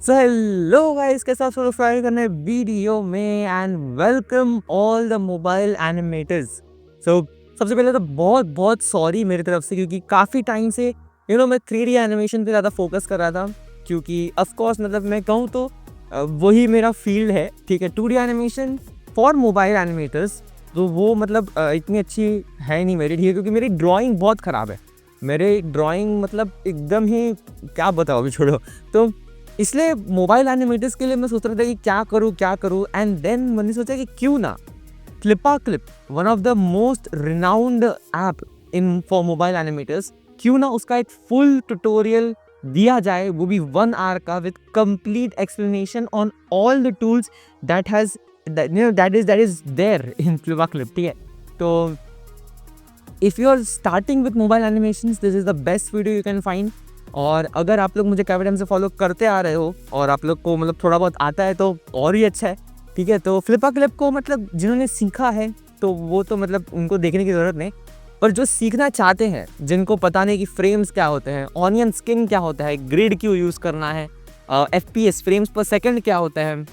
So hello guys, के साथ try करने वीडियो में and welcome all the mobile animators. So सबसे पहले तो बहुत बहुत सॉरी मेरी तरफ से, क्योंकि काफ़ी टाइम से मैं 3D एनिमेशन पे ज़्यादा फोकस कर रहा था, क्योंकि ऑफ कोर्स मतलब मैं कहूँ तो वही मेरा फील्ड है। ठीक है, 2D animation for mobile animators, तो वो मतलब इतनी अच्छी है नहीं मेरी। ठीक है, क्योंकि मेरी ड्राइंग बहुत ख़राब है। मेरे ड्राइंग मतलब एकदम ही क्या बताओ, अभी छोड़ो। तो इसलिए मोबाइल एनिमेटर्स के लिए मैं सोच रहा था कि क्या करूँ एंड देन मैंने सोचा कि क्यों ना Flippa clip, one of the most renowned app in for mobile animators, क्यों ना उसका एक फुल ट्यूटोरियल दिया जाए, वो भी 1 आवर का, with complete explanation on all the tools that is there in FlipaClip. ठीक है, तो if you are starting with mobile animations, this is the best video you can find. और अगर आप लोग मुझे काफ़ी टाइम से फॉलो करते आ रहे हो और आप लोग को मतलब थोड़ा बहुत आता है तो और ही अच्छा है। ठीक है, तो फ्लिपा क्लिप को मतलब जिन्होंने सीखा है तो वो तो मतलब उनको देखने की ज़रूरत नहीं, पर जो सीखना चाहते हैं, जिनको पता नहीं कि फ्रेम्स क्या होते हैं, ऑनियन स्किन क्या होता है, ग्रिड क्यों यूज़ करना है, FPS फ्रेम्स पर सेकेंड क्या होता है,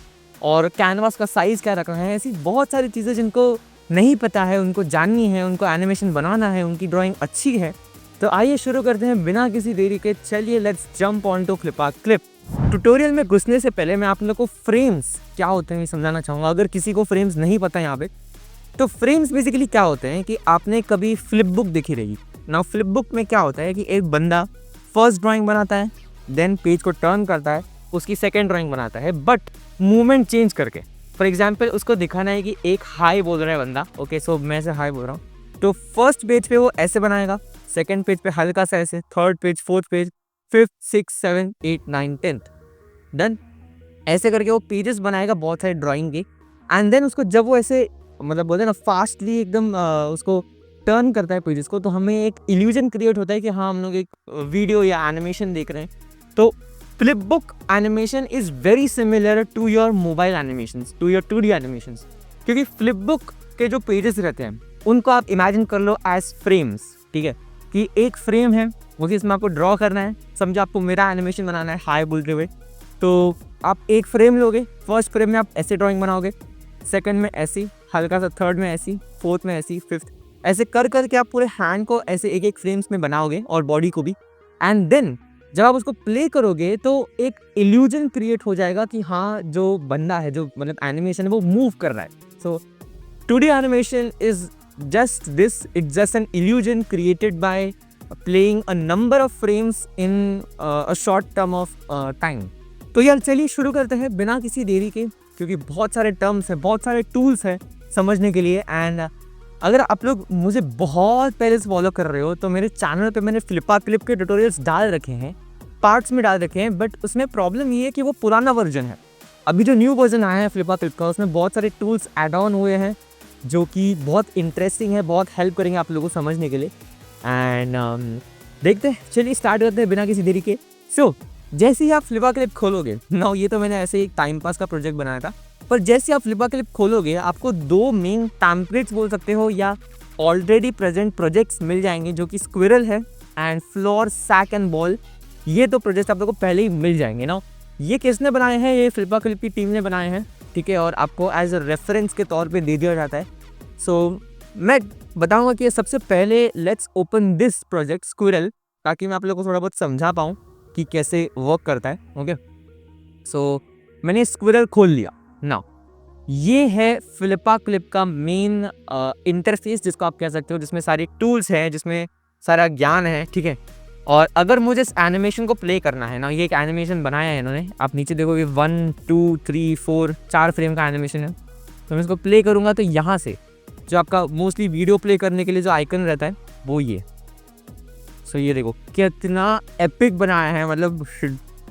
और कैनवास का साइज़ क्या रखना है, ऐसी बहुत सारी चीज़ें जिनको नहीं पता है, उनको जाननी है, उनको एनिमेशन बनाना है, उनकी ड्राइंग अच्छी है। तो आइए शुरू करते हैं बिना किसी देरी के। चलिए let's jump on to FlipaClip. Tutorial में घुसने से पहले मैं आप लोग को फ्रेम्स क्या होते हैं समझाना चाहूँगा, अगर किसी को फ्रेम्स नहीं पता यहाँ पे। तो फ्रेम्स बेसिकली क्या होते हैं कि आपने कभी फ्लिप बुक देखी रहेगी ना। फ्लिप बुक में क्या होता है कि एक बंदा फर्स्ट ड्राइंग बनाता है, देन पेज को टर्न करता है, उसकी सेकेंड ड्राइंग बनाता है, बट मूवमेंट चेंज करके। फॉर एग्जाम्पल उसको दिखाना है कि एक हाई बोल रहा है बंदा, ओके सो मैं से हाई बोल रहा हूँ, तो फर्स्ट पेज पे वो ऐसे बनाएगा, सेकेंड पेज पे हल्का सा ऐसे, third page, fourth page, 5th 6th 7th 8th 9th 10th, done. ऐसे करके वो पेजेस बनाएगा बहुत सारे ड्राइंग के। एंड देन उसको जब वो ऐसे मतलब बोलते हैं ना फास्टली एकदम उसको टर्न करता है पेजेस को, तो हमें एक इल्यूजन क्रिएट होता है कि हाँ हम लोग एक वीडियो या एनिमेशन देख रहे हैं। तो flip book animation is very similar to your mobile animations, to your 2D animations, क्योंकि फ्लिप बुक के जो पेजेस रहते हैं उनको आप इमेजिन कर लो एज फ्रेम्स। ठीक है, कि एक फ्रेम है, मुझे इसमें आपको ड्रॉ करना है, समझो आपको मेरा एनिमेशन बनाना है हाई बोलते हुए, तो आप एक फ्रेम लोगे, फर्स्ट फ्रेम में आप ऐसे ड्राइंग बनाओगे, सेकंड में ऐसी हल्का सा, थर्ड में ऐसी, फोर्थ में ऐसी, फिफ्थ ऐसे कर करके आप पूरे हैंड को ऐसे एक एक फ्रेम्स में बनाओगे और बॉडी को भी। एंड देन जब आप उसको प्ले करोगे तो एक इल्यूजन क्रिएट हो जाएगा कि हाँ जो बंदा है, जो मतलब एनिमेशन है, वो मूव कर रहा है। सो 2D animation is just this, it's just an illusion created by playing a number of frames in a short term of time। तो यार चलिए शुरू करते हैं बिना किसी देरी के, क्योंकि बहुत सारे टर्म्स हैं, बहुत सारे टूल्स हैं समझने के लिए। एंड अगर आप लोग मुझे बहुत पहले से फॉलो कर रहे हो तो मेरे चैनल पे मैंने फ्लिपा क्लिप के ट्यूटोरियल्स डाल रखे हैं, पार्ट्स में डाल रखे हैं, बट उसमें प्रॉब्लम ये है कि वो पुराना वर्जन है। अभी जो न्यू वर्जन आया है फ्लिपा क्लिप का, उसमें बहुत सारे टूल्स ऐड ऑन हुए हैं जो कि बहुत इंटरेस्टिंग है, बहुत हेल्प करेंगे आप लोगों को समझने के लिए। एंड देखते हैं, चलिए स्टार्ट करते हैं बिना किसी देरी के। सो जैसे ही आप फ्लिपा क्लिप खोलोगे ना, ये तो मैंने ऐसे एक टाइम पास का प्रोजेक्ट बनाया था, पर जैसे ही आप फ्लिपा क्लिप खोलोगे आपको 2 मेन टेम्पलेट्स बोल सकते हो या ऑलरेडी प्रेजेंट प्रोजेक्ट्स मिल जाएंगे, जो कि स्क्विरल है and floor, sack and ball. ये तो प्रोजेक्ट आप लोगों को पहले ही मिल जाएंगे ना। ये किसने बनाए हैं? ये फ्लिपा क्लिप की टीम ने बनाए हैं। ठीक है, और आपको एज अ रेफरेंस के तौर पे दे दिया जाता है। सो मैं बताऊंगा कि सबसे पहले let's open this project squirrel, ताकि मैं आप लोगों को थोड़ा बहुत समझा पाऊँ कि कैसे वर्क करता है। ओके, सो मैंने स्क्विरल खोल लिया ना। ये है फ्लिपा क्लिप का मेन इंटरफेस, जिसको आप कह सकते हो, जिसमें सारे टूल्स हैं, जिसमें सारा ज्ञान है। ठीक है, और अगर मुझे इस एनिमेशन को प्ले करना है ना, ये एक एनिमेशन बनाया है इन्होंने, आप नीचे देखोगे 1 2 3 4 4 फ्रेम का एनिमेशन है। तो मैं इसको प्ले करूँगा तो यहाँ से जो आपका मोस्टली वीडियो प्ले करने के लिए जो आइकन रहता है वो ये। सो ये देखो कितना एपिक बनाया है, मतलब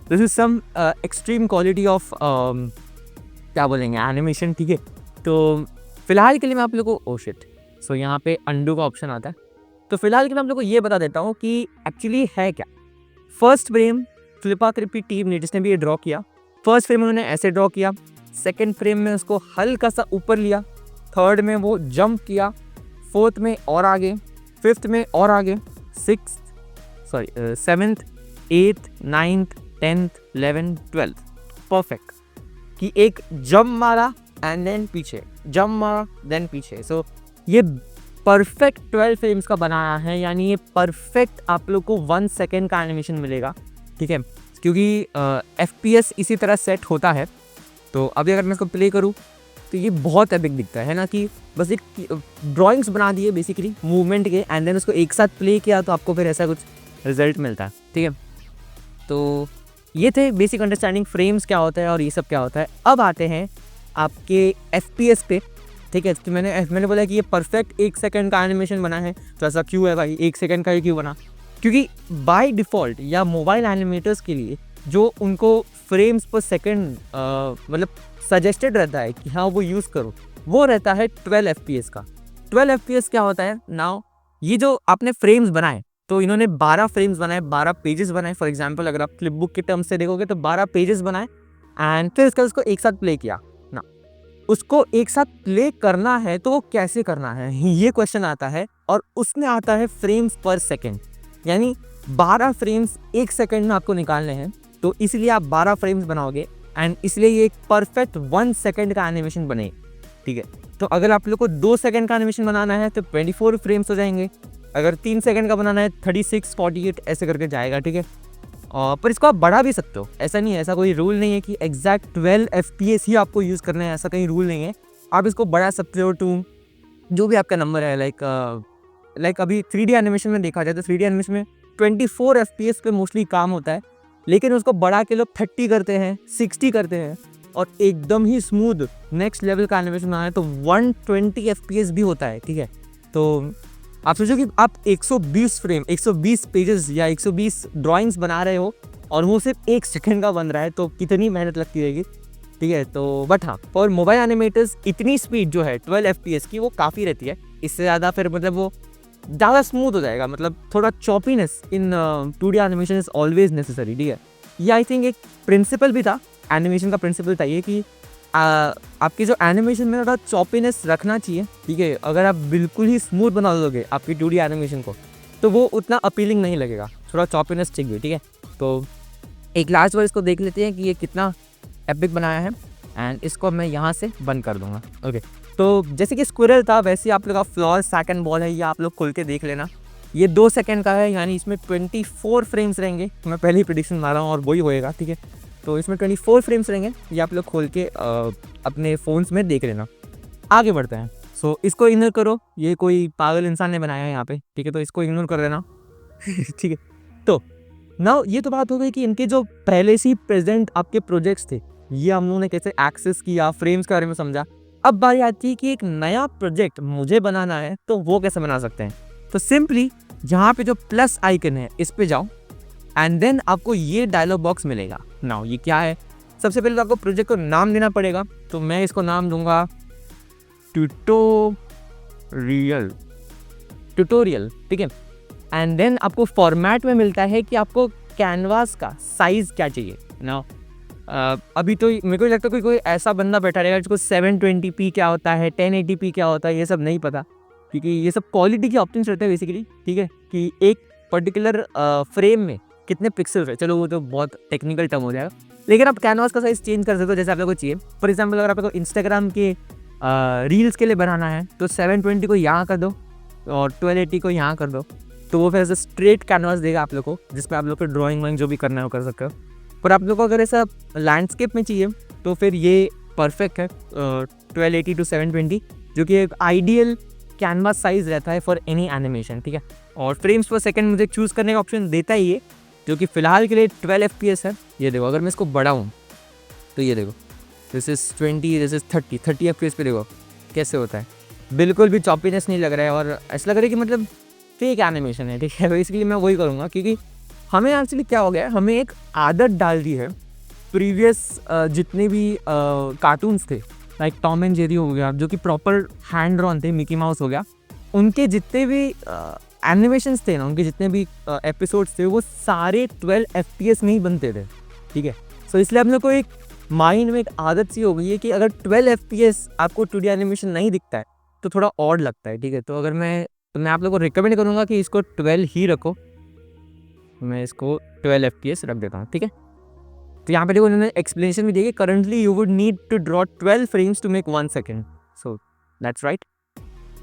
this is some extreme quality of क्या बोलेंगे एनिमेशन। ठीक है, तो फिलहाल के लिए मैं आप लोगों को सो यहाँ पे अंडू का ऑप्शन आता है। तो फिलहाल के लिए मैं आप लोगों को ये बता देता हूँ कि एक्चुअली है क्या। फर्स्ट फ्रेम फ्लिपा क्लिप की टीम ने, जिसने भी ये ड्रॉ किया, फर्स्ट फ्रेम उन्होंने ऐसे ड्रॉ किया, सेकंड फ्रेम में उसको हल्का सा ऊपर लिया, थर्ड में वो जंप किया, फोर्थ में और आगे, फिफ्थ में और आगे, 7th 8th 9th 10th 11th 12th perfect, कि एक जंप मारा एंड देन पीछे, जंप मारा देन पीछे। सो ये परफेक्ट 12 फ्रेम्स का बनाया है, यानी ये परफेक्ट आप लोग को 1 सेकेंड का एनिमेशन मिलेगा, ठीक है, क्योंकि FPS इसी तरह सेट होता है। तो अभी अगर मैं इसको प्ले करूँ तो ये बहुत एपिक दिखता है ना, कि बस एक ड्राइंग्स बना दिए बेसिकली मूवमेंट के एंड देन उसको एक साथ प्ले किया तो आपको फिर ऐसा कुछ रिजल्ट मिलता है, ठीक है। तो ये थे बेसिक अंडरस्टैंडिंग फ्रेम्स क्या होता है और ये सब क्या होता है। अब आते हैं आपके FPS पे, ठीक है। तो मैंने बोला कि ये परफेक्ट 1 सेकंड का एनिमेशन बना है, तो ऐसा क्यों है भाई, 1 सेकंड का ही क्यों बना? क्योंकि बाय डिफ़ॉल्ट या मोबाइल एनिमेटर्स के लिए जो उनको फ्रेम्स पर सेकंड मतलब सजेस्टेड रहता है कि हाँ वो यूज़ करो, वो रहता है 12 FPS का। 12 FPS क्या होता है? नाउ ये जो आपने फ्रेम्स बनाए, तो इन्होंने 12 फ्रेम्स बनाए, 12 पेजेस बनाए। फॉर एग्जांपल अगर आप फ्लिप बुक के टर्म से देखोगे तो 12 पेजेस बनाए एंड फिर उसको एक साथ प्ले किया ना। उसको एक साथ प्ले करना है तो वो कैसे करना है, ये क्वेश्चन आता है, और उसमें आता है फ्रेम्स पर सेकेंड, यानी 12 फ्रेम्स 1 सेकेंड में आपको निकालने हैं। तो इसलिए आप 12 फ्रेम्स बनाओगे एंड इसलिए ये एक परफेक्ट 1 सेकेंड का एनिमेशन बने, ठीक है। तो अगर आप लोग को 2 सेकेंड का एनिमेशन बनाना है तो 24 फ्रेम्स हो जाएंगे, अगर 3 सेकेंड का बनाना है 36, 48 ऐसे करके जाएगा, ठीक है। पर इसको आप बढ़ा भी सकते हो, ऐसा नहीं है, ऐसा कोई रूल नहीं है कि एग्जैक्ट 12 FPS ही आपको यूज़ करना है, ऐसा कहीं रूल नहीं है। आप इसको बढ़ा सकते हो टू जो भी आपका नंबर है। लाइक अभी 3D एनिमेशन में देखा जाए तो 3D एनिमेशन में 24 FPS पे मोस्टली काम होता है, लेकिन उसको बढ़ा के लोग 30 करते हैं, 60 करते हैं, और एकदम ही स्मूथ नेक्स्ट लेवल का एनिमेशन बनाना है तो 120 FPS भी होता है, ठीक है। तो आप सोचो कि आप 120 फ्रेम, 120 पेजेस या 120 ड्राइंग्स बना रहे हो और वो सिर्फ 1 सेकंड का बन रहा है, तो कितनी मेहनत लगती रहेगी, ठीक है। तो बट हाँ, फॉर मोबाइल एनिमेटर्स इतनी स्पीड जो है 12 FPS की वो काफ़ी रहती है। इससे ज़्यादा फिर मतलब वो ज़्यादा स्मूथ हो जाएगा, मतलब थोड़ा choppiness in 2D animation is always necessary, ठीक है। ये आई थिंक एक प्रिंसिपल भी था, एनिमेशन का प्रिंसिपल था ये, कि आपकी जो एनिमेशन में थोड़ा चॉपीनेस रखना चाहिए, ठीक है। अगर आप बिल्कुल ही स्मूथ बना दोगे आपकी 2D एनिमेशन को तो वो उतना अपीलिंग नहीं लगेगा, थोड़ा चॉपीनेस चाहिए, ठीक है। तो एक लास्ट बार इसको देख लेते हैं कि ये कितना एपिक बनाया है एंड इसको मैं यहाँ से बंद कर दूंगा, ओके। तो जैसे कि स्क्विरल था वैसे ही आप लोग का फ्लॉर सेकंड बॉल है, ये आप लोग खोल के देख लेना। ये 2 सेकंड का है, यानी इसमें 24 फ्रेम्स रहेंगे। मैं पहले ही प्रेडिक्शन मार रहा हूँ और वही होएगा, ठीक है। तो इसमें 24 फ्रेम्स रहेंगे, ये आप लोग खोल के अपने फ़ोन्स में देख लेना। आगे बढ़ते हैं। सो इसको इग्नोर करो, ये कोई पागल इंसान ने बनाया है यहाँ पे, ठीक है, तो इसको इग्नोर कर देना ठीक है। तो नाउ ये तो बात हो गई कि इनके जो पहले से ही प्रेजेंट आपके प्रोजेक्ट्स थे, ये हम लोगों ने कैसे एक्सेस किया, फ्रेम्स के बारे में समझा। अब बारी आती है कि एक नया प्रोजेक्ट मुझे बनाना है तो वो कैसे बना सकते हैं। तो सिंपली यहाँ पे जो प्लस आइकन है इस पे जाओ एंड देन आपको ये डायलॉग बॉक्स मिलेगा। नाउ ये क्या है, सबसे पहले तो आपको प्रोजेक्ट को नाम देना पड़ेगा, तो मैं इसको नाम दूंगा ट्यूटोरियल, ठीक है। एंड देन आपको फॉर्मेट में मिलता है कि आपको कैनवास का साइज़ क्या चाहिए। नाउ अभी तो मेरे को लगता है कोई ऐसा बंदा बैठा रहेगा जिसको 720p क्या होता है, 1080p क्या होता है, ये सब नहीं पता, क्योंकि ये सब क्वालिटी के ऑप्शंस रहते हैं बेसिकली, ठीक है, कि एक पर्टिकुलर फ्रेम में कितने पिक्सल्स है। चलो वो तो बहुत टेक्निकल टर्म हो जाएगा, लेकिन आप कैनवास का साइज़ चेंज कर सकते हो जैसे आप लोग को चाहिए। फॉर एग्जाम्पल अगर आप लोग को इंस्टाग्राम के रील्स के लिए बनाना है तो 720 को यहाँ कर दो और 1280 को यहाँ कर दो, तो वो फिर ऐसा स्ट्रेट कैनवास देगा आप लोग को, जिसमें आप लोग को ड्राइंग वाइंग जो भी करना है वो कर सकते हो। पर आप लोग को अगर ऐसा लैंडस्केप में चाहिए तो फिर ये परफेक्ट है 1280 to 720, जो कि एक आइडियल कैनवास साइज़ रहता है फॉर एनी एनिमेशन, ठीक है। और फ्रेम्स पर सेकंड मुझे चूज़ करने का ऑप्शन देता ही है, जो कि फ़िलहाल के लिए 12 FPS है। ये देखो, अगर मैं इसको बढ़ाऊँ तो ये देखो, this is 20, this is 30 FPS पे देखो कैसे होता है, बिल्कुल भी चॉपीनेस नहीं लग रहा है और ऐसा लग रहा है कि मतलब फेक एनिमेशन है, ठीक है। तो इसलिए मैं वही करूँगा, क्योंकि हमें एक्चुअली क्या हो गया है, हमें एक आदत डाल दी है प्रीवियस जितने भी कार्टून्स थे, लाइक टॉम एंड जेरी हो गया, जो कि प्रॉपर हैंड ड्रॉन थे, मिकी माउस हो गया, उनके जितने भी एनिमेशंस थे ना, उनके जितने भी एपिसोड्स थे वो सारे 12 FPS में ही बनते थे, ठीक है। सो इसलिए हम लोग को एक माइंड में एक आदत सी हो गई है कि अगर 12 FPS आपको 2D एनिमेशन नहीं दिखता है तो थोड़ा ऑड लगता है, ठीक है। तो मैं आप लोगों को रिकमेंड करूँगा कि इसको 12 ही रखो, मैं इसको 12 FPS रख देता हूँ, ठीक है। तो यहाँ पे देखो उन्होंने एक्सप्लेनेशन भी दी है, currently you would need to draw 12 frames to make 1 second, so that's right.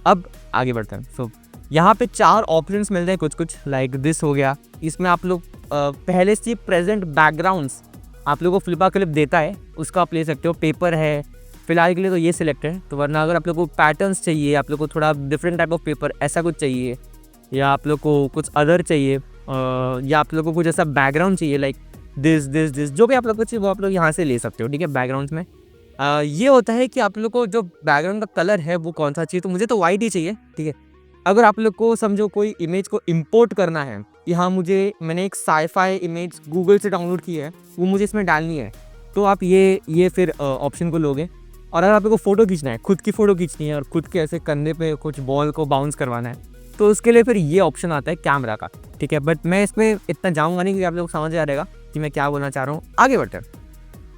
अब आगे बढ़ते हैं। सो यहाँ पे 4 ऑप्शंस मिलते हैं कुछ लाइक दिस हो गया। इसमें आप लोग पहले से प्रेजेंट बैकग्राउंड्स आप लोग को फ्लिपा क्लिप देता है, उसका आप ले सकते हो। पेपर है फिलहाल के लिए तो ये सिलेक्ट है, तो वरना अगर आप लोग को पैटर्न्स चाहिए, आप लोग को थोड़ा डिफरेंट टाइप ऑफ पेपर ऐसा कुछ चाहिए, या आप लोग को कुछ अदर चाहिए, या आप लोग को कुछ ऐसा बैकग्राउंड चाहिए लाइक दिस जो भी आप लोग को चाहिए वो आप लोग यहाँ से ले सकते हो, ठीक है। बैकग्राउंड में ये होता है कि आप लोग को जो बैकग्राउंड का कलर है वो कौन सा चाहिए, तो मुझे तो वाइट ही चाहिए, ठीक है। अगर आप लोग को समझो कोई इमेज को इंपोर्ट करना है कि हाँ मैंने एक साईफाई इमेज गूगल से डाउनलोड की है, वो मुझे इसमें डालनी है, तो आप ये फिर ऑप्शन को लोगे। और अगर आप लोग को फ़ोटो खींचना है, खुद की फ़ोटो खींचनी है और खुद के ऐसे कंधे पे कुछ बॉल को बाउंस करवाना है, तो उसके लिए फिर ये ऑप्शन आता है कैमरा का, ठीक है। बट मैं इसमें इतना जाऊँगा नहीं, क्योंकि आप लोग समझ आ रहेगा कि मैं क्या बोलना चाह रहा हूँ। आगे बढ़ते हैं।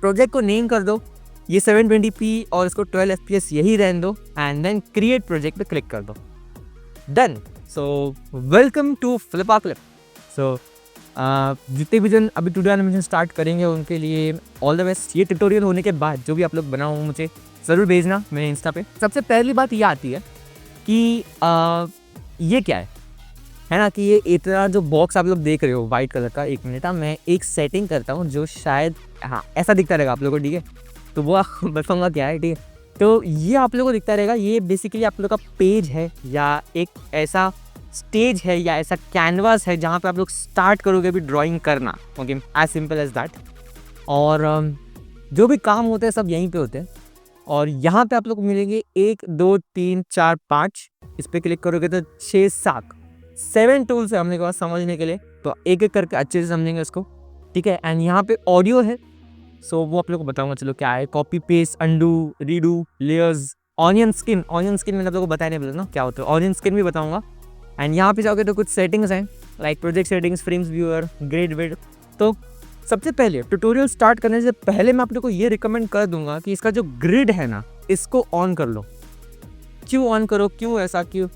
प्रोजेक्ट को नेम कर दो, ये 720p और इसको 12 fps यही रहने दो, एंड देन क्रिएट प्रोजेक्ट पे क्लिक कर दो, done. So welcome to FlipaClip. So जितने भी जन अभी टुडे एनिमेशन स्टार्ट करेंगे उनके लिए ऑल द बेस्ट। ये ट्यूटोरियल होने के बाद जो भी आप लोग बनाओ मुझे ज़रूर भेजना मेरे इंस्टा पे। सबसे पहली बात ये आती है कि ये क्या है ना, कि ये इतना जो बॉक्स आप लोग देख रहे हो वाइट कलर का, 1 मिनट मैं एक सेटिंग करता हूँ जो शायद हाँ ऐसा दिखता रहेगा आप लोगों को, ठीक है। तो वो बताऊँगा क्या है, ठीक है। तो ये आप लोगों को दिखता रहेगा, ये बेसिकली आप लोग का पेज है या एक ऐसा स्टेज है या ऐसा कैनवास है जहाँ पे आप लोग स्टार्ट करोगे अभी ड्राइंग करना, okay, as simple as that. और जो भी काम होते हैं सब यहीं पे होते हैं। और यहाँ पे आप लोग को मिलेंगे 1 2 3 4 5, इस पर क्लिक करोगे तो 6 7 टूल्स है हमने के पास समझने के लिए, तो एक एक करके अच्छे से समझेंगे इसको, ठीक है। एंड यहाँ पे ऑडियो है, सो वो आप लोग को बताऊंगा, चलो क्या है। Copy paste, undo, redo, layers, onion skin मैंने आप लोग को बताया नहीं बोला ना क्या होता है, ऑनियन स्किन भी बताऊंगा। एंड यहाँ पे जाओगे तो कुछ सेटिंग्स हैं like project settings, frames viewer, grade width. तो सबसे पहले ट्यूटोरियल स्टार्ट करने से पहले मैं आप लोग को ये रिकमेंड कर दूंगा कि इसका जो ग्रिड है ना, इसको ऑन कर लो। क्यों ऑन करो, क्यों ऐसा क्यों,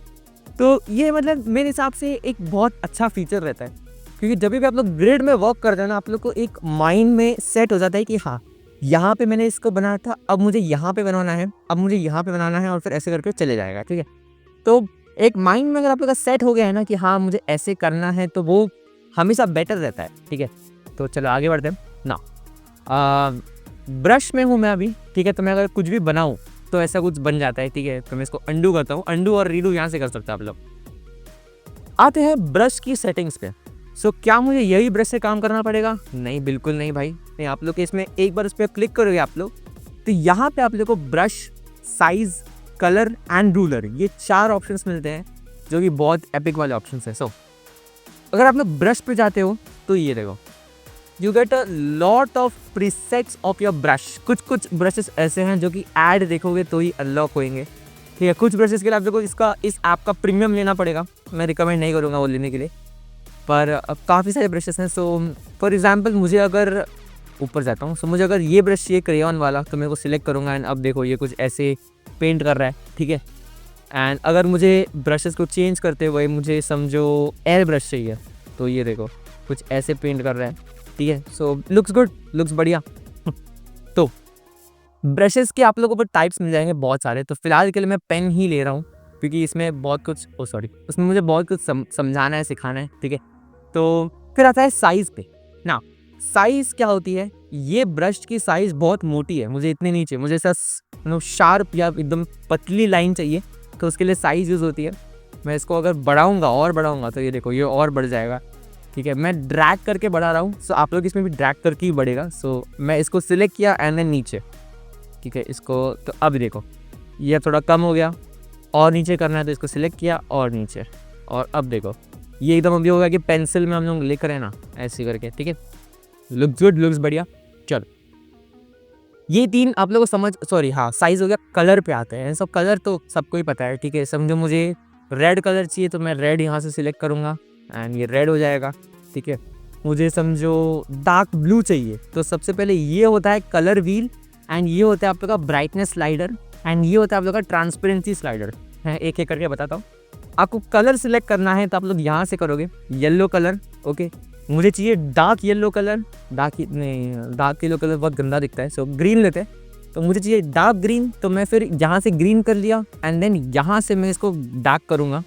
तो ये मतलब मेरे हिसाब से एक बहुत अच्छा फीचर रहता है, क्योंकि जब भी आप लोग ग्रिड में वर्क करते हैं ना, आप लोग को एक माइंड में सेट हो जाता है कि हाँ यहाँ पे मैंने इसको बनाया था, अब मुझे यहाँ पे बनाना है, अब मुझे यहाँ पे बनाना है, और फिर ऐसे करके चले जाएगा, ठीक है। तो एक माइंड में अगर आप लोग का सेट हो गया है ना कि हाँ मुझे ऐसे करना है, तो वो हमेशा बेटर रहता है, ठीक है। तो चलो आगे बढ़ते हैं ना। ब्रश में हूँ मैं अभी, ठीक है। तो मैं अगर कुछ भी बनाऊँ तो ऐसा कुछ बन जाता है, ठीक है। तो मैं इसको अंडू करता हूँ, अंडू और रीडू यहाँ से कर सकते हैं आप लोग। आते हैं ब्रश की सेटिंग्स पे। सो क्या मुझे यही ब्रश से काम करना पड़ेगा? नहीं, बिल्कुल नहीं भाई, नहीं। आप लोग इसमें एक बार इस पर क्लिक करोगे आप लोग, तो यहाँ पे आप लोग को brush, size, colour and ruler, ये 4 ऑप्शंस मिलते हैं, जो कि बहुत एपिक वाले ऑप्शंस हैं। सो अगर आप लोग ब्रश पे जाते हो तो ये देखो, you get a lot of presets of your brush. कुछ ब्रशेस ऐसे हैं जो कि ऐड देखोगे तो ही अनलॉक होंगे, ठीक है। कुछ ब्रशेस के लिए आप लोग को इस ऐप का प्रीमियम लेना पड़ेगा, मैं रिकमेंड नहीं करूँगा वो लेने के लिए, पर अब काफ़ी सारे ब्रशेस हैं। सो फॉर एग्जांपल मुझे अगर ऊपर जाता हूँ, सो मुझे अगर ये ब्रश चाहिए क्रेयॉन वाला, तो मैं को सिलेक्ट करूँगा एंड अब देखो ये कुछ ऐसे पेंट कर रहा है, ठीक है। एंड अगर मुझे ब्रशेस को चेंज करते हुए मुझे समझो एयर ब्रश चाहिए, तो ये देखो कुछ ऐसे पेंट कर रहा है, ठीक है। सो लुक्स गुड, लुक्स बढ़िया। तो ब्रशेस के आप लोगों को टाइप्स मिल जाएंगे बहुत सारे। तो फिलहाल के लिए मैं पेन ही ले रहा हूँ, क्योंकि इसमें बहुत कुछ उसमें मुझे बहुत कुछ समझाना है, सिखाना है, ठीक है। तो फिर आता है साइज़ पे ना। साइज़ क्या होती है, ये ब्रश की साइज़ बहुत मोटी है, मुझे इतनी नहीं चाहिए, मुझे ऐसा शार्प या एकदम पतली लाइन चाहिए, तो उसके लिए साइज़ यूज़ होती है। मैं इसको अगर बढ़ाऊँगा तो ये देखो ये और बढ़ जाएगा, ठीक है। मैं ड्रैग करके बढ़ा रहा हूँ, सो आप लोग इसमें भी ड्रैग करके ही बढ़ेगा। सो मैं इसको सिलेक्ट किया एंड देन नीचे, ठीक है इसको। तो अब देखो ये थोड़ा कम हो गया, और नीचे करना है तो इसको सिलेक्ट किया और नीचे, और अब देखो ये एकदम अभी होगा कि पेंसिल में हम लोग लिख रहे हैं ना, ऐसे करके, ठीक है। लुक्स गुड, लुक्स बढ़िया। चलो ये 3 आप लोगों को हाँ साइज़ हो गया। कलर पे आते हैं, सब कलर तो सबको ही पता है, ठीक है। समझो मुझे रेड कलर चाहिए, तो मैं रेड यहाँ से सिलेक्ट करूँगा एंड ये रेड हो जाएगा, ठीक है। मुझे समझो डार्क ब्लू चाहिए, तो सबसे पहले ये होता है कलर व्हील, एंड ये होता है आप लोग का ब्राइटनेस स्लाइडर, एंड ये होता है आप लोग का ट्रांसपेरेंसी स्लाइडर। मैं एक एक करके बताता हूँ। आपको कलर सिलेक्ट करना है तो आप लोग यहाँ से करोगे येलो कलर, ओके। मुझे चाहिए dark yellow colour, dark yellow colour बहुत गंदा दिखता है, सो ग्रीन लेते हैं। तो मुझे चाहिए डार्क ग्रीन, तो मैं फिर यहाँ से ग्रीन कर लिया एंड देन यहाँ से मैं इसको डार्क करूँगा।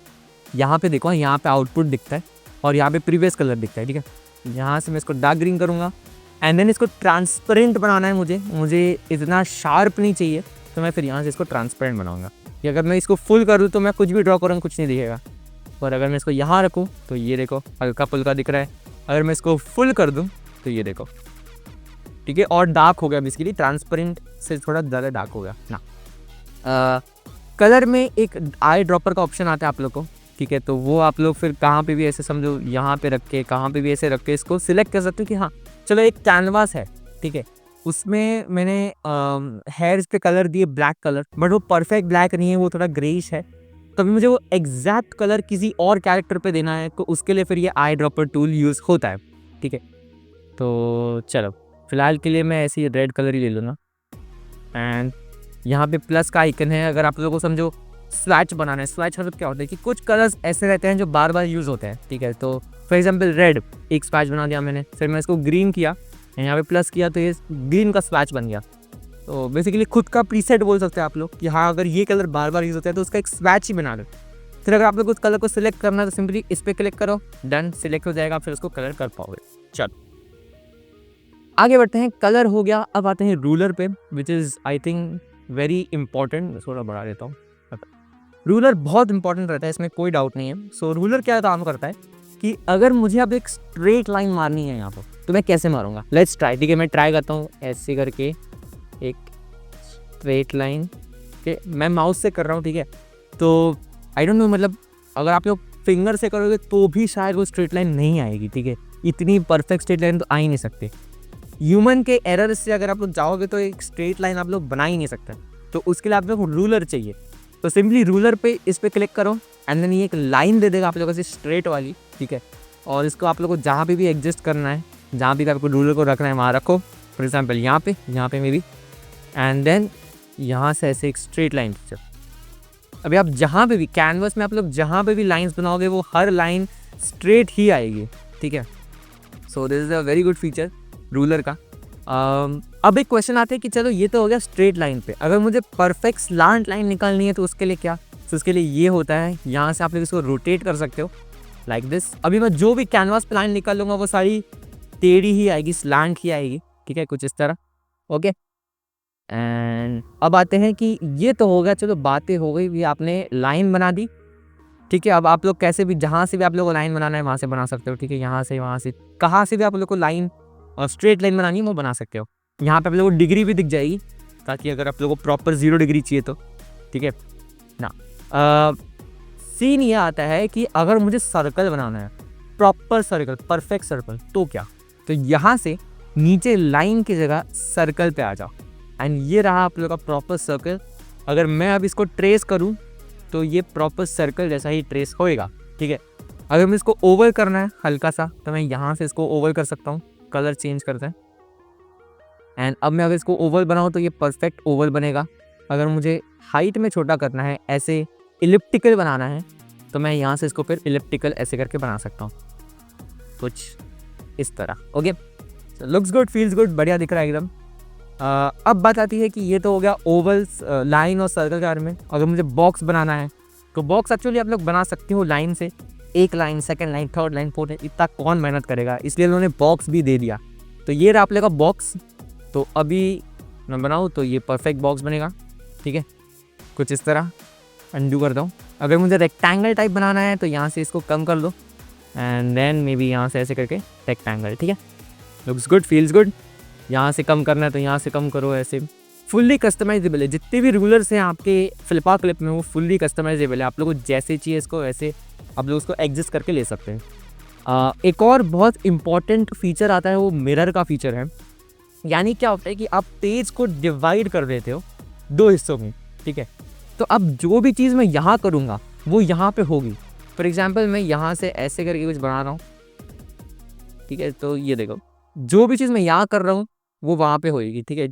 यहाँ पे देखो, यहाँ पे आउटपुट दिखता है और यहाँ पे प्रीवियस कलर दिखता है, ठीक है। यहाँ से मैं इसको डार्क ग्रीन करूँगा एंड देन इसको ट्रांसपेरेंट बनाना है मुझे इतना शार्प नहीं चाहिए, तो मैं फिर यहाँ से इसको ट्रांसपेरेंट बनाऊँगा। कि अगर मैं इसको फुल करूँ तो मैं कुछ भी ड्रॉ करूँ कुछ नहीं दिखेगा, और अगर मैं इसको यहाँ रखूँ तो ये देखो हल्का फुल्का दिख रहा है। अगर मैं इसको फुल कर दूँ तो ये देखो, ठीक है, और डार्क हो गया, बेसिकली ट्रांसपेरेंट से थोड़ा ज़्यादा डार्क हो गया ना। कलर में एक आई ड्रॉपर का ऑप्शन आता है आप लोग को, ठीक है। तो वो आप लोग फिर कहाँ पे भी ऐसे समझो, यहाँ पे रख के कहाँ पे भी ऐसे रख के इसको सिलेक्ट कर सकते हो कि हाँ चलो एक कैनवास है, ठीक है, उसमें मैंने हेयर्स पे कलर दिए ब्लैक कलर, बट वो परफेक्ट ब्लैक नहीं है, वो थोड़ा ग्रेइश है। तो अभी मुझे वो एग्जैक्ट कलर किसी और कैरेक्टर पे देना है, तो उसके लिए फिर ये आई ड्रॉपर टूल यूज़ होता है, ठीक है। तो चलो फिलहाल के लिए मैं ऐसे ही रेड कलर ही ले लूँगा एंड यहाँ पे प्लस का आइकन है। अगर आप लोगों को समझो स्वैच बनाना है, स्वैच मतलब क्या होता है कि कुछ कलर्स ऐसे रहते हैं जो बार बार यूज़ होते हैं, ठीक है। तो फॉर एग्जांपल रेड, एक स्वैच बना दिया मैंने, फिर मैं इसको ग्रीन किया, यहाँ पे प्लस किया तो ये ग्रीन का स्वैच बन गया। तो बेसिकली खुद का प्रीसेट बोल सकते हैं आप लोग कि हाँ अगर ये कलर बार बार यूज़ होता है तो उसका एक स्वैच ही बना दो। फिर अगर आप लोग उस कलर को सिलेक्ट करना है तो सिंपली इस पर क्लिक करो, डन, सिलेक्ट हो जाएगा, फिर उसको कलर कर पाओगे। चलो आगे बढ़ते हैं, कलर हो गया। अब आते हैं रूलर पे, which is I think very important. थोड़ा बढ़ा देता हूँ। रूलर बहुत इंपॉर्टेंट रहता है, इसमें कोई डाउट नहीं है। सो रूलर क्या काम करता है कि अगर मुझे अब एक स्ट्रेट लाइन मारनी है यहाँ पर, तो मैं कैसे मारूंगा, लेट्स ट्राई, ठीक है। मैं ट्राई करता हूँ ऐसे करके एक स्ट्रेट लाइन, ठीक है, मैं माउस से कर रहा हूँ, ठीक है। तो आई डोंट नो, मतलब अगर आप लोग फिंगर से करोगे तो भी शायद वो स्ट्रेट लाइन नहीं आएगी, ठीक है। इतनी परफेक्ट स्ट्रेट लाइन तो आ ही नहीं सकते। ह्यूमन के एरर से अगर आप लोग जाओगे तो एक स्ट्रेट लाइन आप लोग बना ही नहीं सकते। तो उसके लिए आप लोग रूलर चाहिए। तो सिंपली रूलर पे इस पे क्लिक करो एंड देन ये एक लाइन दे देगा आप लोगों से स्ट्रेट वाली, ठीक है। और इसको आप लोग को जहाँ पे भी एडजस्ट करना है, जहाँ भी आपको रूलर को रखना है वहाँ रखो। फॉर एग्जांपल यहाँ पे मे बी, एंड देन यहाँ से ऐसे एक स्ट्रेट लाइन खींचो। अभी आप जहाँ पे भी कैनवस में आप लोग जहाँ पे भी लाइंस बनाओगे वो हर लाइन स्ट्रेट ही आएगी, ठीक है। So this is a very good feature ruler का। अब एक क्वेश्चन आता है कि चलो ये तो हो गया स्ट्रेट लाइन पे, अगर मुझे परफेक्ट स्लांट लाइन निकालनी है तो उसके लिए क्या। तो उसके लिए ये होता है, यहाँ से आप लोग इसको रोटेट कर सकते हो लाइक दिस। अभी मैं जो भी कैनवास पे लाइन निकालूंगा वो सारी टेढ़ी ही आएगी, स्लांट ही आएगी, ठीक है, कुछ इस तरह, ओके। एंड अब आते हैं कि ये तो हो गया, चलो बातें हो गई, भी आपने लाइन बना दी, ठीक है। अब आप लोग कैसे भी जहाँ से भी आप लोग को लाइन बनाना है वहाँ से बना सकते हो, ठीक है। यहाँ से वहाँ से कहाँ से भी आप लोग को लाइन और स्ट्रेट लाइन बनानी है वो बना सकते हो। यहाँ पे आप लोगों को डिग्री भी दिख जाएगी, ताकि अगर आप लोगों को प्रॉपर 0 डिग्री चाहिए तो, ठीक है ना। सीन ये आता है कि अगर मुझे सर्कल बनाना है, प्रॉपर सर्कल, परफेक्ट सर्कल, तो क्या, तो यहाँ से नीचे लाइन की जगह सर्कल पे आ जाओ एंड ये रहा आप लोग का प्रॉपर सर्कल। अगर मैं अब इसको ट्रेस करूँ तो ये प्रॉपर सर्कल जैसा ही ट्रेस होएगा, ठीक है। अगर मैं इसको ओवल करना है हल्का सा, तो मैं यहाँ से इसको ओवल कर सकता हूँ, कलर चेंज करते हैं एंड अब मैं अगर इसको ओवल बनाऊँ तो ये परफेक्ट ओवल बनेगा। अगर मुझे हाइट में छोटा करना है, ऐसे इलिप्टिकल बनाना है, तो मैं यहाँ से इसको फिर इलिप्टिकल ऐसे करके बना सकता हूँ, कुछ इस तरह, okay. Looks good, feels good, बढ़िया दिख रहा है एकदम। अब बात आती है कि ये तो हो गया ओवल्स, लाइन और सर्कल के बारे में। अगर मुझे बॉक्स बनाना है तो बॉक्स एक्चुअली आप लोग बना सकते हो लाइन से, एक line, second line, third line, fourth line, इतना कौन मेहनत करेगा, इसलिए उन्होंने बॉक्स भी दे दिया। तो ये रहा आप लोग का बॉक्स। तो अभी मैं बनाऊँ तो ये परफेक्ट बॉक्स बनेगा, ठीक है, कुछ इस तरह। अंडू कर दो। अगर मुझे रेक्टेंगल टाइप बनाना है तो यहाँ से इसको कम कर दो एंड देन मे बी यहाँ से ऐसे करके रेक्टेंगल, ठीक है। Looks good, feels good. यहाँ से कम करना है तो यहाँ से कम करो, ऐसे फुल्ली कस्टमाइजेबल है। जितने भी रूलर्स हैं आपके फ्लिपा क्लिप में वो फुल्ली कस्टमाइजेबल है। आप लोग को जैसे चाहिए इसको वैसे आप लोग उसको एडजस्ट करके ले सकते हैं। एक और बहुत इंपॉर्टेंट फीचर आता है, वो मिरर का फीचर है। यानी क्या होता है कि आप पेज को डिवाइड कर देते हो 2 हिस्सों में, ठीक है। तो अब जो भी चीज़ मैं यहाँ करूँगा वो यहाँ पे होगी। फॉर एग्जांपल मैं यहाँ से ऐसे करके कुछ बना रहा हूँ, ठीक है। तो ये देखो, जो भी चीज़ मैं यहाँ कर रहा हूँ वो वहाँ पे होएगी, ठीक है।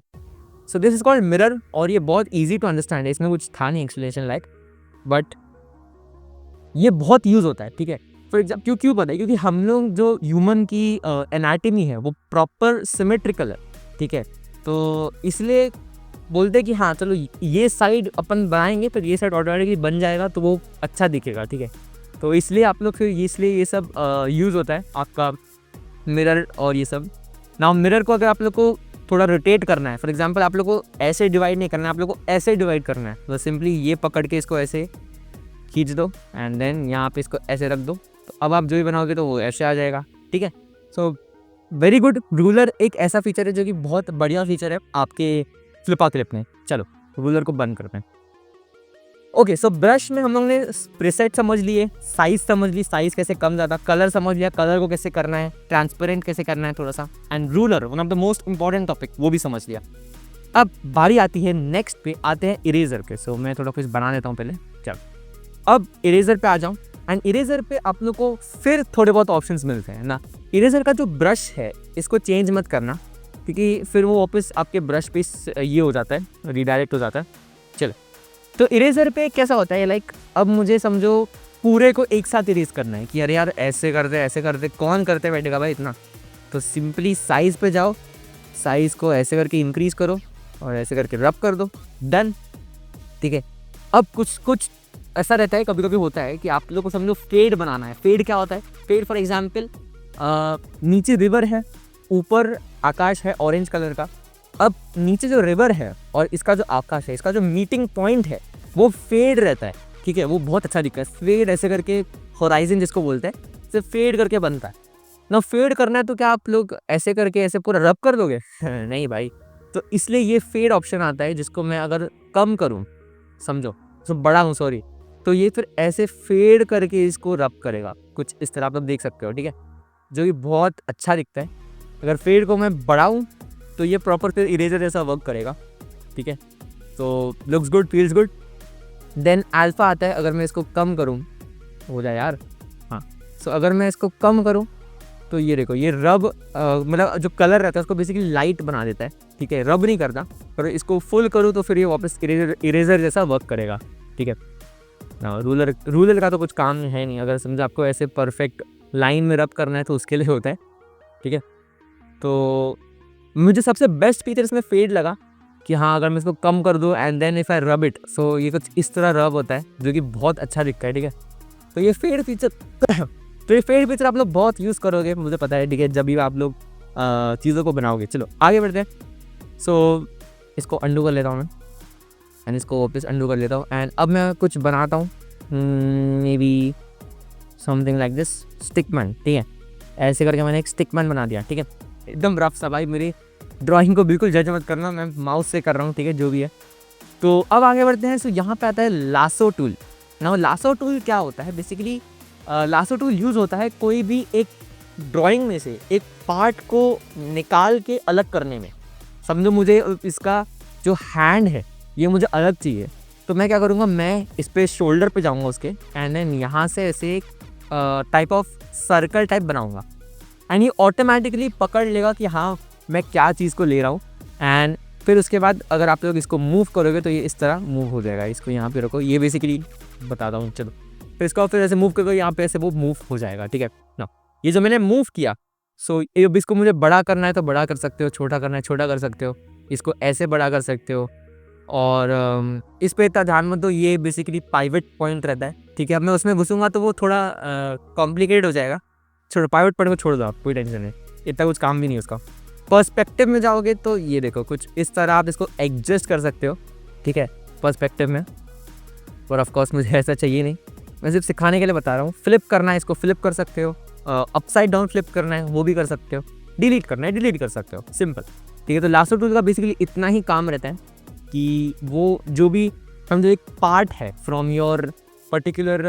So this is called mirror, और ये बहुत ईजी टू अंडरस्टैंड है, इसमें कुछ था नहीं एक्सप्लेनेशन लाइक, बट ये बहुत यूज़ होता है, ठीक है। फॉर एग्जाम्पल क्यों पता है, क्योंकि हम लोग जो ह्यूमन की एनाटमी है वो प्रॉपर सिमेट्रिकल है, ठीक है। तो इसलिए बोलते हैं कि हाँ चलो ये साइड अपन बनाएंगे तो ये साइड ऑटोमेटिकली बन जाएगा, तो वो अच्छा दिखेगा, ठीक है। तो इसलिए आप लोग फिर इसलिए ये सब यूज़ होता है आपका मिरर और ये सब। नाउ मिरर को अगर आप लोग को थोड़ा रोटेट करना है, फॉर एग्जांपल आप लोग को ऐसे डिवाइड नहीं करना है, आप लोग को ऐसे डिवाइड करना है, तो सिंपली ये पकड़ के इसको ऐसे खींच दो एंड देन यहाँ पे इसको ऐसे रख दो, तो अब आप जो भी बनाओगे तो वो ऐसे आ जाएगा, ठीक है। So very good. रूलर एक ऐसा फीचर है जो कि बहुत बढ़िया फीचर है आपके फ्लिपा क्लिप में। चलो रूलर को बंद करते हैं। ओके, सो ब्रश में हम लोग ने प्रीसेट समझ लिए, साइज समझ ली, साइज कैसे कम ज़्यादा, कलर समझ लिया, कलर को कैसे करना है, ट्रांसपेरेंट कैसे करना है थोड़ा सा, and ruler one of the most important topic वो भी समझ लिया। अब बारी आती है नेक्स्ट पे, आते हैं इरेजर के। सो मैं थोड़ा कुछ बना देता हूँ पहले। चलो अब इरेजर पे आ जाऊँ, एंड इरेजर पे आप लोग को फिर थोड़े बहुत ऑप्शंस मिलते हैं ना। इरेजर का जो ब्रश है इसको चेंज मत करना, क्योंकि फिर वो वापस आपके ब्रश पे ये हो जाता है, रिडायरेक्ट हो जाता है। चलो तो इरेजर पे कैसा होता है, लाइक अब मुझे समझो पूरे को एक साथ इरेज करना है कि अरे यार ऐसे करते कौन करते बैठेगा भाई इतना। तो सिंपली साइज़ पे जाओ, साइज़ को ऐसे करके इंक्रीज करो और ऐसे करके रब कर दो, डन, ठीक है। अब कुछ ऐसा रहता है, कभी कभी होता है कि आप लोग को समझो फेड बनाना है। फेड क्या होता है? फेड फॉर एग्जाम्पल नीचे रिवर है, ऊपर आकाश है ऑरेंज कलर का। अब नीचे जो रिवर है और इसका जो आकाश है, इसका जो मीटिंग पॉइंट है वो फेड रहता है, ठीक है। वो बहुत अच्छा दिखता है, फेड ऐसे करके, होराइजन जिसको बोलते हैं, सिर्फ फेड करके बनता है ना। फेड करना है तो क्या आप लोग ऐसे करके ऐसे पूरा रब कर दोगे? नहीं भाई। तो इसलिए ये फेड ऑप्शन आता है, जिसको मैं अगर कम करूँ, समझो तो बड़ा हूँ, सॉरी, तो ये फिर ऐसे फेड करके इसको रब करेगा, कुछ इस तरह आप लोग देख सकते हो, ठीक है, जो कि बहुत अच्छा दिखता है। अगर फेड को मैं बढ़ाऊँ तो ये प्रॉपर फिर इरेजर जैसा वर्क करेगा, ठीक है। तो looks good, feels good. Then alpha आता है, अगर मैं इसको कम करूँ, हो जाए यार, हाँ। सो अगर मैं इसको कम करूँ तो ये देखो, ये रब मतलब जो कलर रहता है उसको बेसिकली लाइट बना देता है, ठीक है, रब नहीं करता। पर इसको फुल करूँ तो फिर ये वापस इरेजर जैसा वर्क करेगा, ठीक है ना। रूलर का तो कुछ काम है नहीं, अगर समझो आपको ऐसे परफेक्ट लाइन में रब करना है तो उसके लिए होता है, ठीक है। तो मुझे सबसे बेस्ट फीचर इसमें फेड लगा कि हाँ अगर मैं इसको कम कर दूँ and then if I rub it, सो ये कुछ इस तरह रब होता है जो कि बहुत अच्छा दिखता है, ठीक है। तो ये फेड फीचर तो ये फेड फीचर आप लोग बहुत यूज़ करोगे, मुझे पता है, ठीक है, जब भी आप लोग चीज़ों को बनाओगे। चलो आगे बढ़ते हैं। सो इसको अंडू कर लेता हूँ मैं, एंड इसको वापस अंडू कर लेता हूँ, एंड अब मैं कुछ बनाता हूँ, may be something like this, Stickman, ठीक है। ऐसे करके मैंने एक स्टिकमैन बना दिया, ठीक है, एकदम रफ सा। भाई मेरी ड्राइंग को बिल्कुल जज मत करना, मैं माउस से कर रहा हूँ, ठीक है, जो भी है। तो अब आगे बढ़ते हैं। सो यहाँ पे आता है लासो टूल। ना लासो टूल क्या होता है? बेसिकली लासो टूल यूज़ होता है कोई भी एक ड्राइंग में से एक पार्ट को निकाल के अलग करने में। समझो मुझे इसका जो हैंड है ये मुझे अलग चाहिए, तो मैं क्या करूँगा, मैं इस पर शोल्डर पे जाऊँगा उसके, एंड देन यहाँ से ऐसे एक टाइप ऑफ सर्कल टाइप बनाऊँगा, एंड ये ऑटोमेटिकली पकड़ लेगा कि हाँ मैं क्या चीज़ को ले रहा हूँ। एंड फिर उसके बाद अगर आप लोग इसको मूव करोगे तो ये इस तरह मूव हो जाएगा। इसको यहाँ पे रखो, ये बेसिकली बताता हूँ, चलो। फिर इसको फिर ऐसे मूव करोगे, यहाँ पे ऐसे वो मूव हो जाएगा, ठीक है ना। ये जो मैंने मूव किया, सो अब इसको मुझे बड़ा करना है तो बड़ा कर सकते हो, छोटा करना है छोटा कर सकते हो, इसको ऐसे बड़ा कर सकते हो। और इस पर इतना ध्यान मत दो, ये बेसिकली पाइवट पॉइंट रहता है, ठीक है। अब मैं उसमें घुसूँगा तो वो थोड़ा कॉम्प्लिकेट हो जाएगा। छोड़ो, पाइवट पॉइंट को छोड़ दो आप, कोई टेंशन नहीं, इतना कुछ काम भी नहीं उसका। पर्सपेक्टिव में जाओगे तो ये देखो कुछ इस तरह आप इसको एडजस्ट कर सकते हो, ठीक है, पर्सपेक्टिव में। और ऑफ कोर्स मुझे ऐसा चाहिए नहीं, मैं सिर्फ सिखाने के लिए बता रहा हूँ। फ्लिप करना है इसको फ्लिप कर सकते हो, अपसाइड डाउन फ्लिप करना है वो भी कर सकते हो, डिलीट करना है डिलीट कर सकते हो, सिंपल, ठीक है। तो लासो टूल का बेसिकली इतना ही काम रहता है कि वो जो भी समझो एक पार्ट है फ्रॉम योर पर्टिकुलर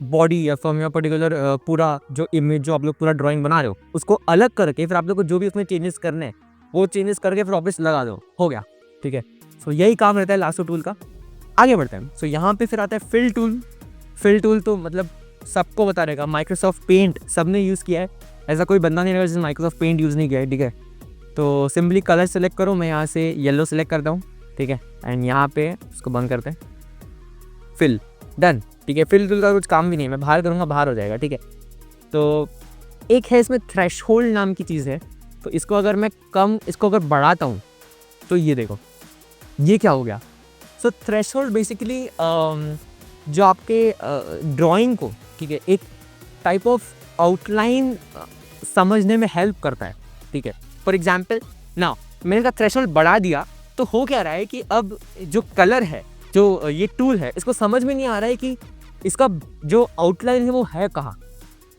बॉडी या फ्रॉम योर पर्टिकुलर पूरा जो इमेज जो आप लोग पूरा ड्राइंग बना रहे हो उसको अलग करके फिर आप लोग को जो भी उसमें चेंजेस करने हैं वो चेंजेस करके फिर वापस लगा दो, हो गया, ठीक है। सो यही काम रहता है लासो टूल का। आगे बढ़ते हैं। सो यहाँ पे फिर आता है फिल टूल। फिल टूल तो मतलब सबको बता रहेगा, माइक्रोसॉफ्ट पेंट सबने यूज़ किया है, ऐसा कोई बंदा नहीं रहेगा जिसने माइक्रोसॉफ्ट पेंट यूज़ नहीं किया है, ठीक है। तो सिंपली कलर सेलेक्ट करो, मैं यहाँ से येलो सेलेक्ट करता हूँ, ठीक है, एंड यहाँ पे उसको बंद करते हैं, फिल, डन, ठीक ठीक है। फिल टूल का कुछ काम भी नहीं है, मैं बाहर करूँगा बाहर हो जाएगा, ठीक है। तो एक है इसमें थ्रेशहोल्ड नाम की चीज़ है, तो इसको अगर मैं इसको अगर बढ़ाता हूँ तो ये देखो ये क्या हो गया। सो थ्रेशहोल्ड बेसिकली जो आपके ड्राइंग को, ठीक है, एक टाइप ऑफ आउटलाइन समझने में हेल्प करता है, ठीक है। फॉर एग्जाम्पल ना मैंने इसका थ्रेशहोल्ड बढ़ा दिया तो हो क्या रहा है कि अब जो कलर है, जो ये टूल है, इसको समझ में नहीं आ रहा है कि इसका जो आउटलाइन है वो है कहाँ।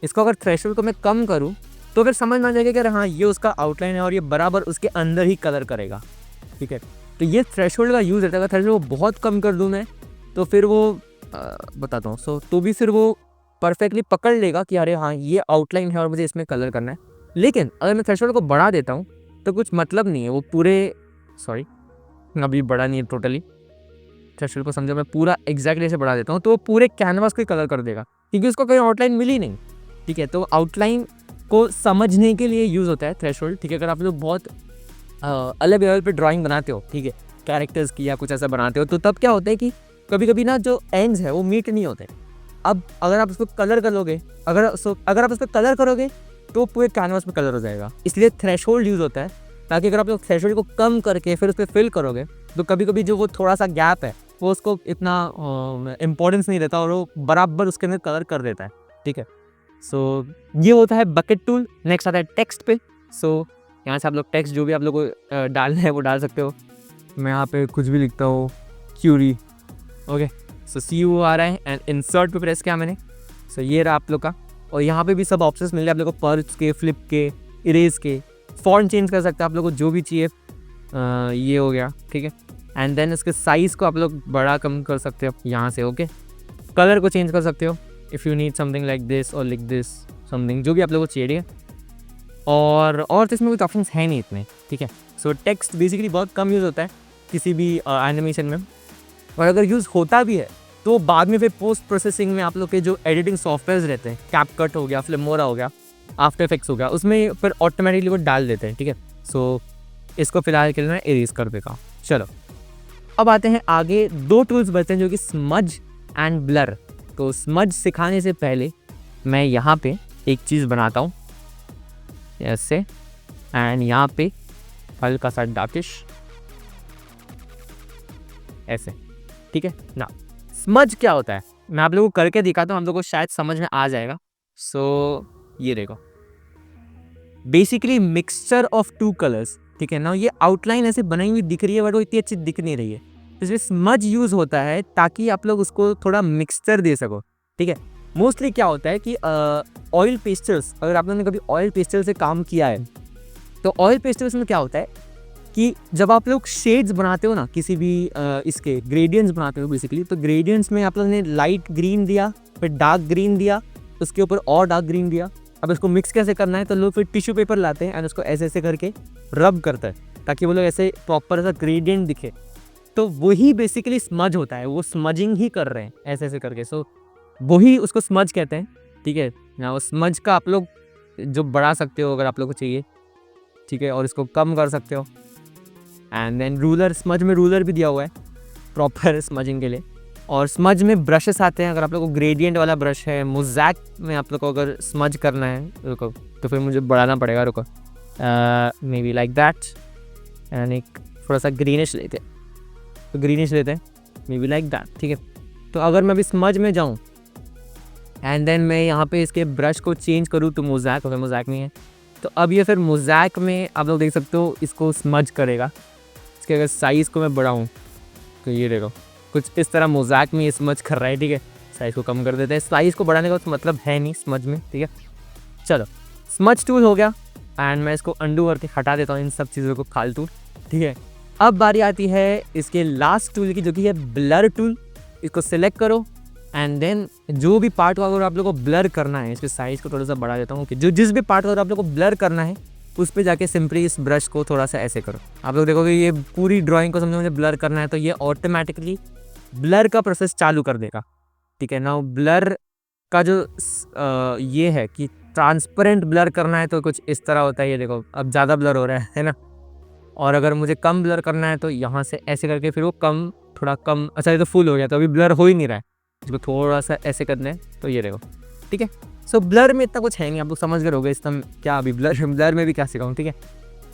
इसको अगर थ्रेशहोल्ड को मैं कम करूँ तो फिर समझ में आ जाएगा कि हाँ ये उसका आउटलाइन है और ये बराबर उसके अंदर ही कलर करेगा, ठीक है। तो ये थ्रेशहोल्ड का यूज़ रहता है। अगर थ्रेशहोल्ड को बहुत कम कर दूँ मैं तो फिर वो बताता हूँ तो भी फिर वो परफेक्टली पकड़ लेगा कि अरे हाँ ये आउटलाइन है और मुझे इसमें कलर करना है। लेकिन अगर मैं थ्रेशहोल्ड को बढ़ा देता हूँ तो कुछ मतलब नहीं है, वो पूरे अभी बढ़ा नहीं है टोटली, थ्रेशहोल्ड को समझो मैं पूरा एग्जैक्टली ऐसे बढ़ा देता हूँ तो वो पूरे कैनवास को कलर कर देगा क्योंकि उसको कोई आउटलाइन मिली नहीं, ठीक है। तो आउटलाइन को समझने के लिए यूज़ होता है थ्रेशहोल्ड, ठीक है। अगर आप लोग बहुत अलग लेवल पे ड्राइंग बनाते हो, ठीक है, कैरेक्टर्स की या कुछ ऐसा बनाते हो, तो तब क्या होता है कि कभी कभी ना जो एंड्स है वो मीट नहीं होते। अब अगर आप उसको कलर करोगे, अगर आप उस पर कलर करोगे तो पूरे कैनवास पे कलर हो जाएगा। इसलिए थ्रेशहोल्ड यूज़ होता है ताकि अगर आप लोग थ्रेशहोल्ड को कम करके फिर उस पर फिल करोगे तो कभी कभी जो वो थोड़ा सा गैप है वो उसको इतना इम्पोर्टेंस नहीं देता और वो बराबर उसके अंदर कलर कर देता है, ठीक है। सो ये होता है बकेट टूल। नेक्स्ट आता है टेक्स्ट पे। सो यहाँ से आप लोग टेक्स्ट जो भी आप लोग को डालना है वो डाल सकते हो। मैं यहाँ पे कुछ भी लिखता हूँ, क्यूरी, ओके। सो CU आ रहा है एंड इंसर्ट पे प्रेस किया मैंने। सो ये रहा आप लोग का, और यहाँ पे भी सब ऑप्शंस मिल रहे हैं आप लोग को, पर्च के, फ्लिप के, इरेज के, फॉन्ट चेंज कर सकते हैं आप लोग को जो भी चाहिए। ये हो गया, ठीक है। एंड देन इसके साइज़ को आप लोग बड़ा कम कर सकते हो यहाँ से, ओके। कलर को चेंज कर सकते हो if you need something like this और लाइक दिस समथिंग, जो भी आप लोग को चाहिए। और तो इसमें कुछ ऑप्शंस है नहीं इतने, ठीक है। सो टेक्स्ट बेसिकली बहुत कम यूज़ होता है किसी भी एनिमेशन में, और अगर यूज़ होता भी है तो बाद में फिर पोस्ट प्रोसेसिंग में आप लोग के जो एडिटिंग सॉफ्टवेयर्स रहते हैं, कैपकट हो गया, फिल्मोरा हो गया, आफ्टर इफेक्ट्स हो गया, उसमें फिर ऑटोमेटिकली वो डाल देते हैं, ठीक है। सो इसको फिलहाल के लिए मैं इरेज कर देगा। चलो अब आते हैं आगे, दो टूल्स बचते हैं जो कि स्मज एंड ब्लर। तो स्मज सिखाने से पहले मैं यहाँ पे एक चीज़ बनाता हूँ ऐसे, एंड यहाँ पे हल्का सा डार्किश ऐसे, ठीक है ना। स्मज क्या होता है मैं आप लोगों को करके दिखाता हूँ, हम लोग को शायद समझ में आ जाएगा। सो ये देखो, basically mixture of two colours, ठीक है ना। ये आउटलाइन ऐसे बनाई हुई दिख रही है बट वो इतनी अच्छी दिख नहीं रही है, इसलिए स्मज यूज़ होता है ताकि आप लोग उसको थोड़ा मिक्सचर दे सको, ठीक है। मोस्टली क्या होता है कि ऑयल पेस्टल्स, अगर आप लोगों ने कभी ऑयल पेस्टल से काम किया है तो ऑयल पेस्टल्स में क्या होता है कि जब आप लोग शेड्स बनाते हो ना, किसी भी इसके ग्रेडियंट्स बनाते हो बेसिकली, तो ग्रेडियंट्स में आप लोगों ने लाइट ग्रीन दिया, फिर डार्क ग्रीन दिया, उसके ऊपर और डार्क ग्रीन दिया। अब इसको मिक्स कैसे करना है तो लोग फिर टिश्यू पेपर लाते हैं एंड उसको ऐसे ऐसे करके रब करता है ताकि वो लोग ऐसे प्रॉपर ऐसा ग्रेडियंट दिखे। तो वही बेसिकली स्मज होता है, वो स्मजिंग ही कर रहे हैं ऐसे ऐसे करके। सो वही उसको स्मज कहते हैं, ठीक है ना। वो स्मज का आप लोग जो बढ़ा सकते हो अगर आप लोग को चाहिए, ठीक है, और इसको कम कर सकते हो। एंड देन रूलर, स्मज में रूलर भी दिया हुआ है प्रॉपर स्मजिंग के लिए। और स्मज में ब्रशेस आते हैं, अगर आप लोग को ग्रेडियंट वाला ब्रश है, मोज़ैक में आप लोग को अगर स्मज करना है रुको तो फिर मुझे बढ़ाना पड़ेगा, रुको may be like that. And एक थोड़ा सा ग्रीनिश लेते हैं, तो ग्रीनिश लेते हैं मे बी लाइक दैट, ठीक है। तो अगर मैं अभी स्मज में जाऊँ एंड देन मैं यहाँ पे इसके ब्रश को चेंज करूँ तो मोज़ैक, अगर मोज़ैक नहीं है तो अब ये फिर मोज़ैक में आप लोग देख सकते हो इसको स्मज करेगा। इसके अगर साइज़ को मैं बढ़ाऊँ तो ये देखो कुछ इस तरह मोज़ैक में ये स्मज कर रहा है, ठीक है। साइज़ को कम कर देते हैं, साइज़ को बढ़ाने का तो मतलब है नहीं स्मज में, ठीक है। चलो स्मज टूल हो गया एंड मैं इसको अंडू करके हटा देता हूँ इन सब चीज़ों को फालतू, ठीक है। अब बारी आती है इसके लास्ट टूल की जो कि है ब्लर टूल। इसको सिलेक्ट करो एंड देन जो भी पार्ट को अगर आप लोग को ब्लर करना है, इसके साइज़ को थोड़ा सा बढ़ा देता हूँ कि जो जिस भी पार्ट को अगर आप लोग को ब्लर करना है उस पर जाके सिंपली इस ब्रश को थोड़ा सा ऐसे करो। आप लोग देखोगे ये पूरी ड्राइंग को समझो मुझे ब्लर करना है तो ये ऑटोमेटिकली ब्लर का प्रोसेस चालू कर देगा, ठीक है ना। ब्लर का जो ये है कि ट्रांसपेरेंट ब्लर करना है तो कुछ इस तरह होता है, ये देखो अब ज़्यादा ब्लर हो रहा है ना। और अगर मुझे कम ब्लर करना है तो यहाँ से ऐसे करके फिर वो कम, थोड़ा कम, अच्छा ये तो फुल हो गया तो अभी ब्लर हो ही नहीं रहा है, इसको थोड़ा सा ऐसे करना है तो ये रहेगा, ठीक है। सो ब्लर में इतना कुछ है नहीं, आप लोग समझ गए होगे इसका क्या, अभी ब्लर में भी क्या सिखाऊँ, ठीक है।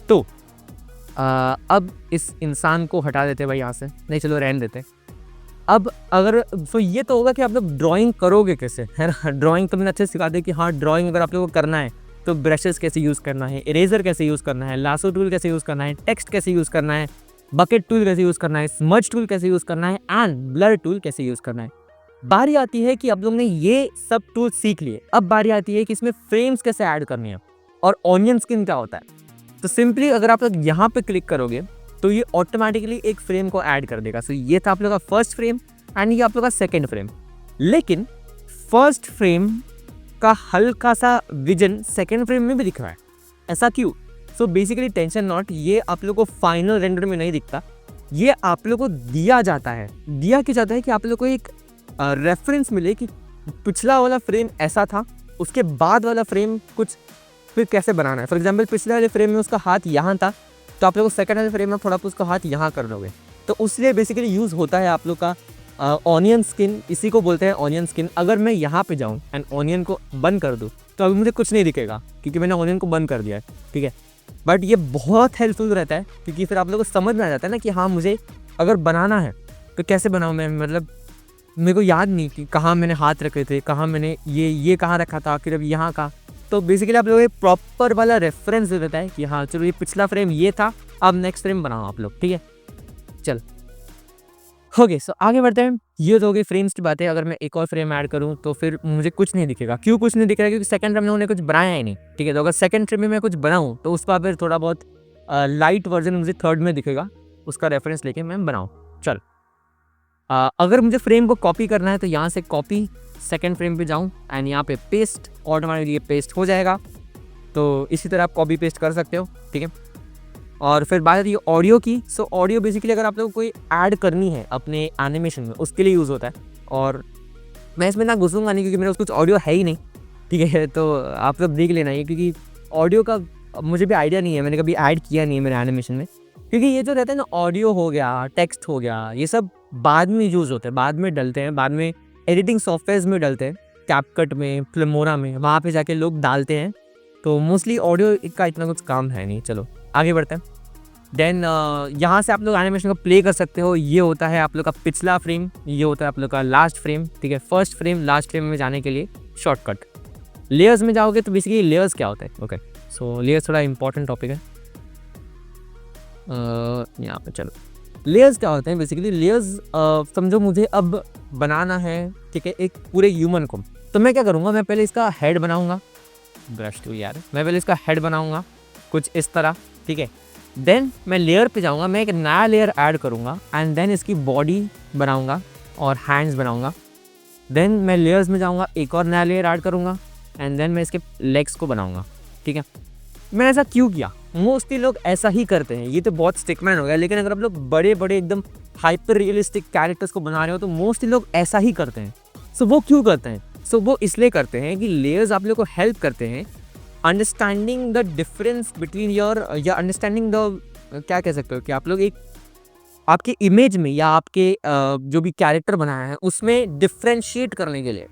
तो अब इस इंसान को हटा देते भाई यहाँ से, नहीं चलो रहने देते। अब अगर सो ये तो होगा कि आप लोग ड्राइंग करोगे कैसे, है ना। ड्राइंग तो मैंने अच्छे से सिखा दे कि हाँ ड्राइंग अगर आप लोगों को करना है तो ब्रशेस कैसे यूज़ करना है, इरेजर कैसे यूज़ करना है, लासो टूल कैसे यूज़ करना है, टेक्स्ट कैसे यूज़ करना है, बकेट टूल कैसे यूज़ करना है, स्मज टूल कैसे यूज़ करना है एंड ब्लर टूल कैसे यूज़ करना है। बारी आती है कि आप लोग ने ये सब टूल सीख लिए, अब बारी आती है कि इसमें फ्रेम्स कैसे ऐड करनी है और ऑनियन स्किन क्या होता है। तो सिंपली अगर आप लोग यहाँ पे क्लिक करोगे तो ये ऑटोमेटिकली एक फ्रेम को ऐड कर देगा। सो ये था आप लोग का फर्स्ट फ्रेम एंड ये आप लोग का सेकेंड फ्रेम। लेकिन फर्स्ट फ्रेम का हल्का सा विजन सेकेंड फ्रेम में भी दिख रहा है, ऐसा क्यों? सो बेसिकली टेंशन नॉट, ये आप लोग को फाइनल रेंडर में नहीं दिखता, ये आप लोग को दिया जाता है। दिया क्या जाता है कि आप लोग को एक रेफरेंस मिले कि पिछला वाला फ्रेम ऐसा था, उसके बाद वाला फ्रेम कुछ फिर कैसे बनाना है। फॉर एग्जांपल पिछले वाले फ्रेम में उसका हाथ यहाँ था, तो आप लोग सेकंड वाले फ्रेम में थोड़ा उसका हाथ यहाँ कर दोगे, तो उसलिए बेसिकली यूज़ होता है आप लोग का ऑनियन स्किन, इसी को बोलते हैं ऑनियन स्किन। अगर मैं यहाँ पे जाऊँ एंड ऑनियन को बंद कर दूँ तो अभी मुझे कुछ नहीं दिखेगा क्योंकि मैंने ऑनियन को बंद कर दिया है, ठीक है। बट ये बहुत हेल्पफुल रहता है क्योंकि फिर आप लोगों को समझ में आ जाता है ना कि हाँ मुझे अगर बनाना है तो कैसे बनाऊँ मैं, मतलब मेरे को याद नहीं कि कहाँ मैंने हाथ रखे थे, कहाँ मैंने ये कहाँ रखा था, फिर अब यहाँ का। तो बेसिकली आप लोग एक प्रॉपर वाला रेफरेंस दे देता है कि हाँ चलो ये पिछला फ्रेम ये था, अब नेक्स्ट फ्रेम बनाओ आप लोग, ठीक है। चल ओके, सो आगे बढ़ते हैं। ये तो हो गई फ्रेम्स की बातें। अगर मैं एक और फ्रेम ऐड करूँ तो फिर मुझे कुछ नहीं दिखेगा। क्यों कुछ नहीं दिख रहा है? क्योंकि सेकंड फ्रेम में उन्होंने कुछ बनाया ही नहीं, ठीक है। तो अगर सेकंड फ्रेम में मैं कुछ बनाऊँ तो उसका फिर थोड़ा बहुत लाइट वर्जन मुझे थर्ड में दिखेगा, उसका रेफरेंस लेके मैं बनाऊँ। चल अगर मुझे फ्रेम को कॉपी करना है तो यहाँ से कॉपी सेकंड फ्रेम पे जाऊँ एंड यहाँ पे पेस्ट, ऑटोमेटिकली ये पेस्ट हो जाएगा। तो इसी तरह आप कॉपी पेस्ट कर सकते हो, ठीक है। और फिर बात आती है ऑडियो की। सो ऑडियो बेसिकली अगर आप लोग कोई ऐड करनी है अपने एनिमेशन में, उसके लिए यूज़ होता है। और मैं इसमें ना घुसूँगा नहीं क्योंकि मेरे पास कुछ ऑडियो है ही नहीं, ठीक है। तो आप लोग देख लेना ये, क्योंकि ऑडियो का मुझे भी आइडिया नहीं है, मैंने कभी ऐड किया नहीं है मेरे एनिमेशन में। क्योंकि ये जो रहता है ना, ऑडियो हो गया, टेक्स्ट हो गया, ये सब बाद में यूज़ होते हैं, बाद में डलते हैं, बाद में एडिटिंग सॉफ्टवेयर्स में डलते हैं, कैपकट में, फिल्मोरा में, वहाँ पे जाके लोग डालते हैं। तो मोस्टली ऑडियो का इतना कुछ काम है नहीं। चलो आगे बढ़ते हैं। देन यहाँ से आप लोग एनिमेशन को प्ले कर सकते हो। ये होता है आप लोग का पिछला फ्रेम, ये होता है आप लोग का लास्ट फ्रेम, ठीक है। फर्स्ट फ्रेम लास्ट फ्रेम में जाने के लिए शॉर्टकट। लेयर्स में जाओगे तो बेसिकली लेयर्स क्या होता है? ओके, सो लेयर्स थोड़ा इंपॉर्टेंट टॉपिक है। यहाँ पे चलो, लेयर्स क्या होते हैं? बेसिकली लेयर्स समझो मुझे अब बनाना है, ठीक है, एक पूरे ह्यूमन को। तो मैं क्या करूँगा, मैं पहले इसका हेड बनाऊँगा, ब्रश टूल यार, मैं पहले इसका हेड बनाऊँगा कुछ इस तरह, ठीक है। देन मैं लेयर पे जाऊँगा, मैं एक नया लेयर ऐड करूँगा एंड देन इसकी बॉडी बनाऊँगा और हैंड्स बनाऊँगा। देन मैं लेयर्स में जाऊँगा, एक और नया लेयर ऐड करूँगा एंड देन मैं इसके लेग्स को बनाऊँगा, ठीक है। मैंने ऐसा क्यों किया? मोस्टली लोग ऐसा ही करते हैं, ये तो बहुत स्टिकमैन हो गया। लेकिन अगर आप लोग बड़े बड़े एकदम हाइपर रियलिस्टिक कैरेक्टर्स को बना रहे हो तो मोस्टली लोग ऐसा ही करते हैं। सो वो क्यों करते हैं? सो वो इसलिए करते हैं कि लेयर्स आप लोग को हेल्प करते हैं understanding the difference between your, या अंडरस्टैंडिंग द, क्या कह सकते हो कि आप लोग एक आपके इमेज में या आपके जो भी कैरेक्टर बनाया है उसमें डिफ्रेंशिएट करने के लिए,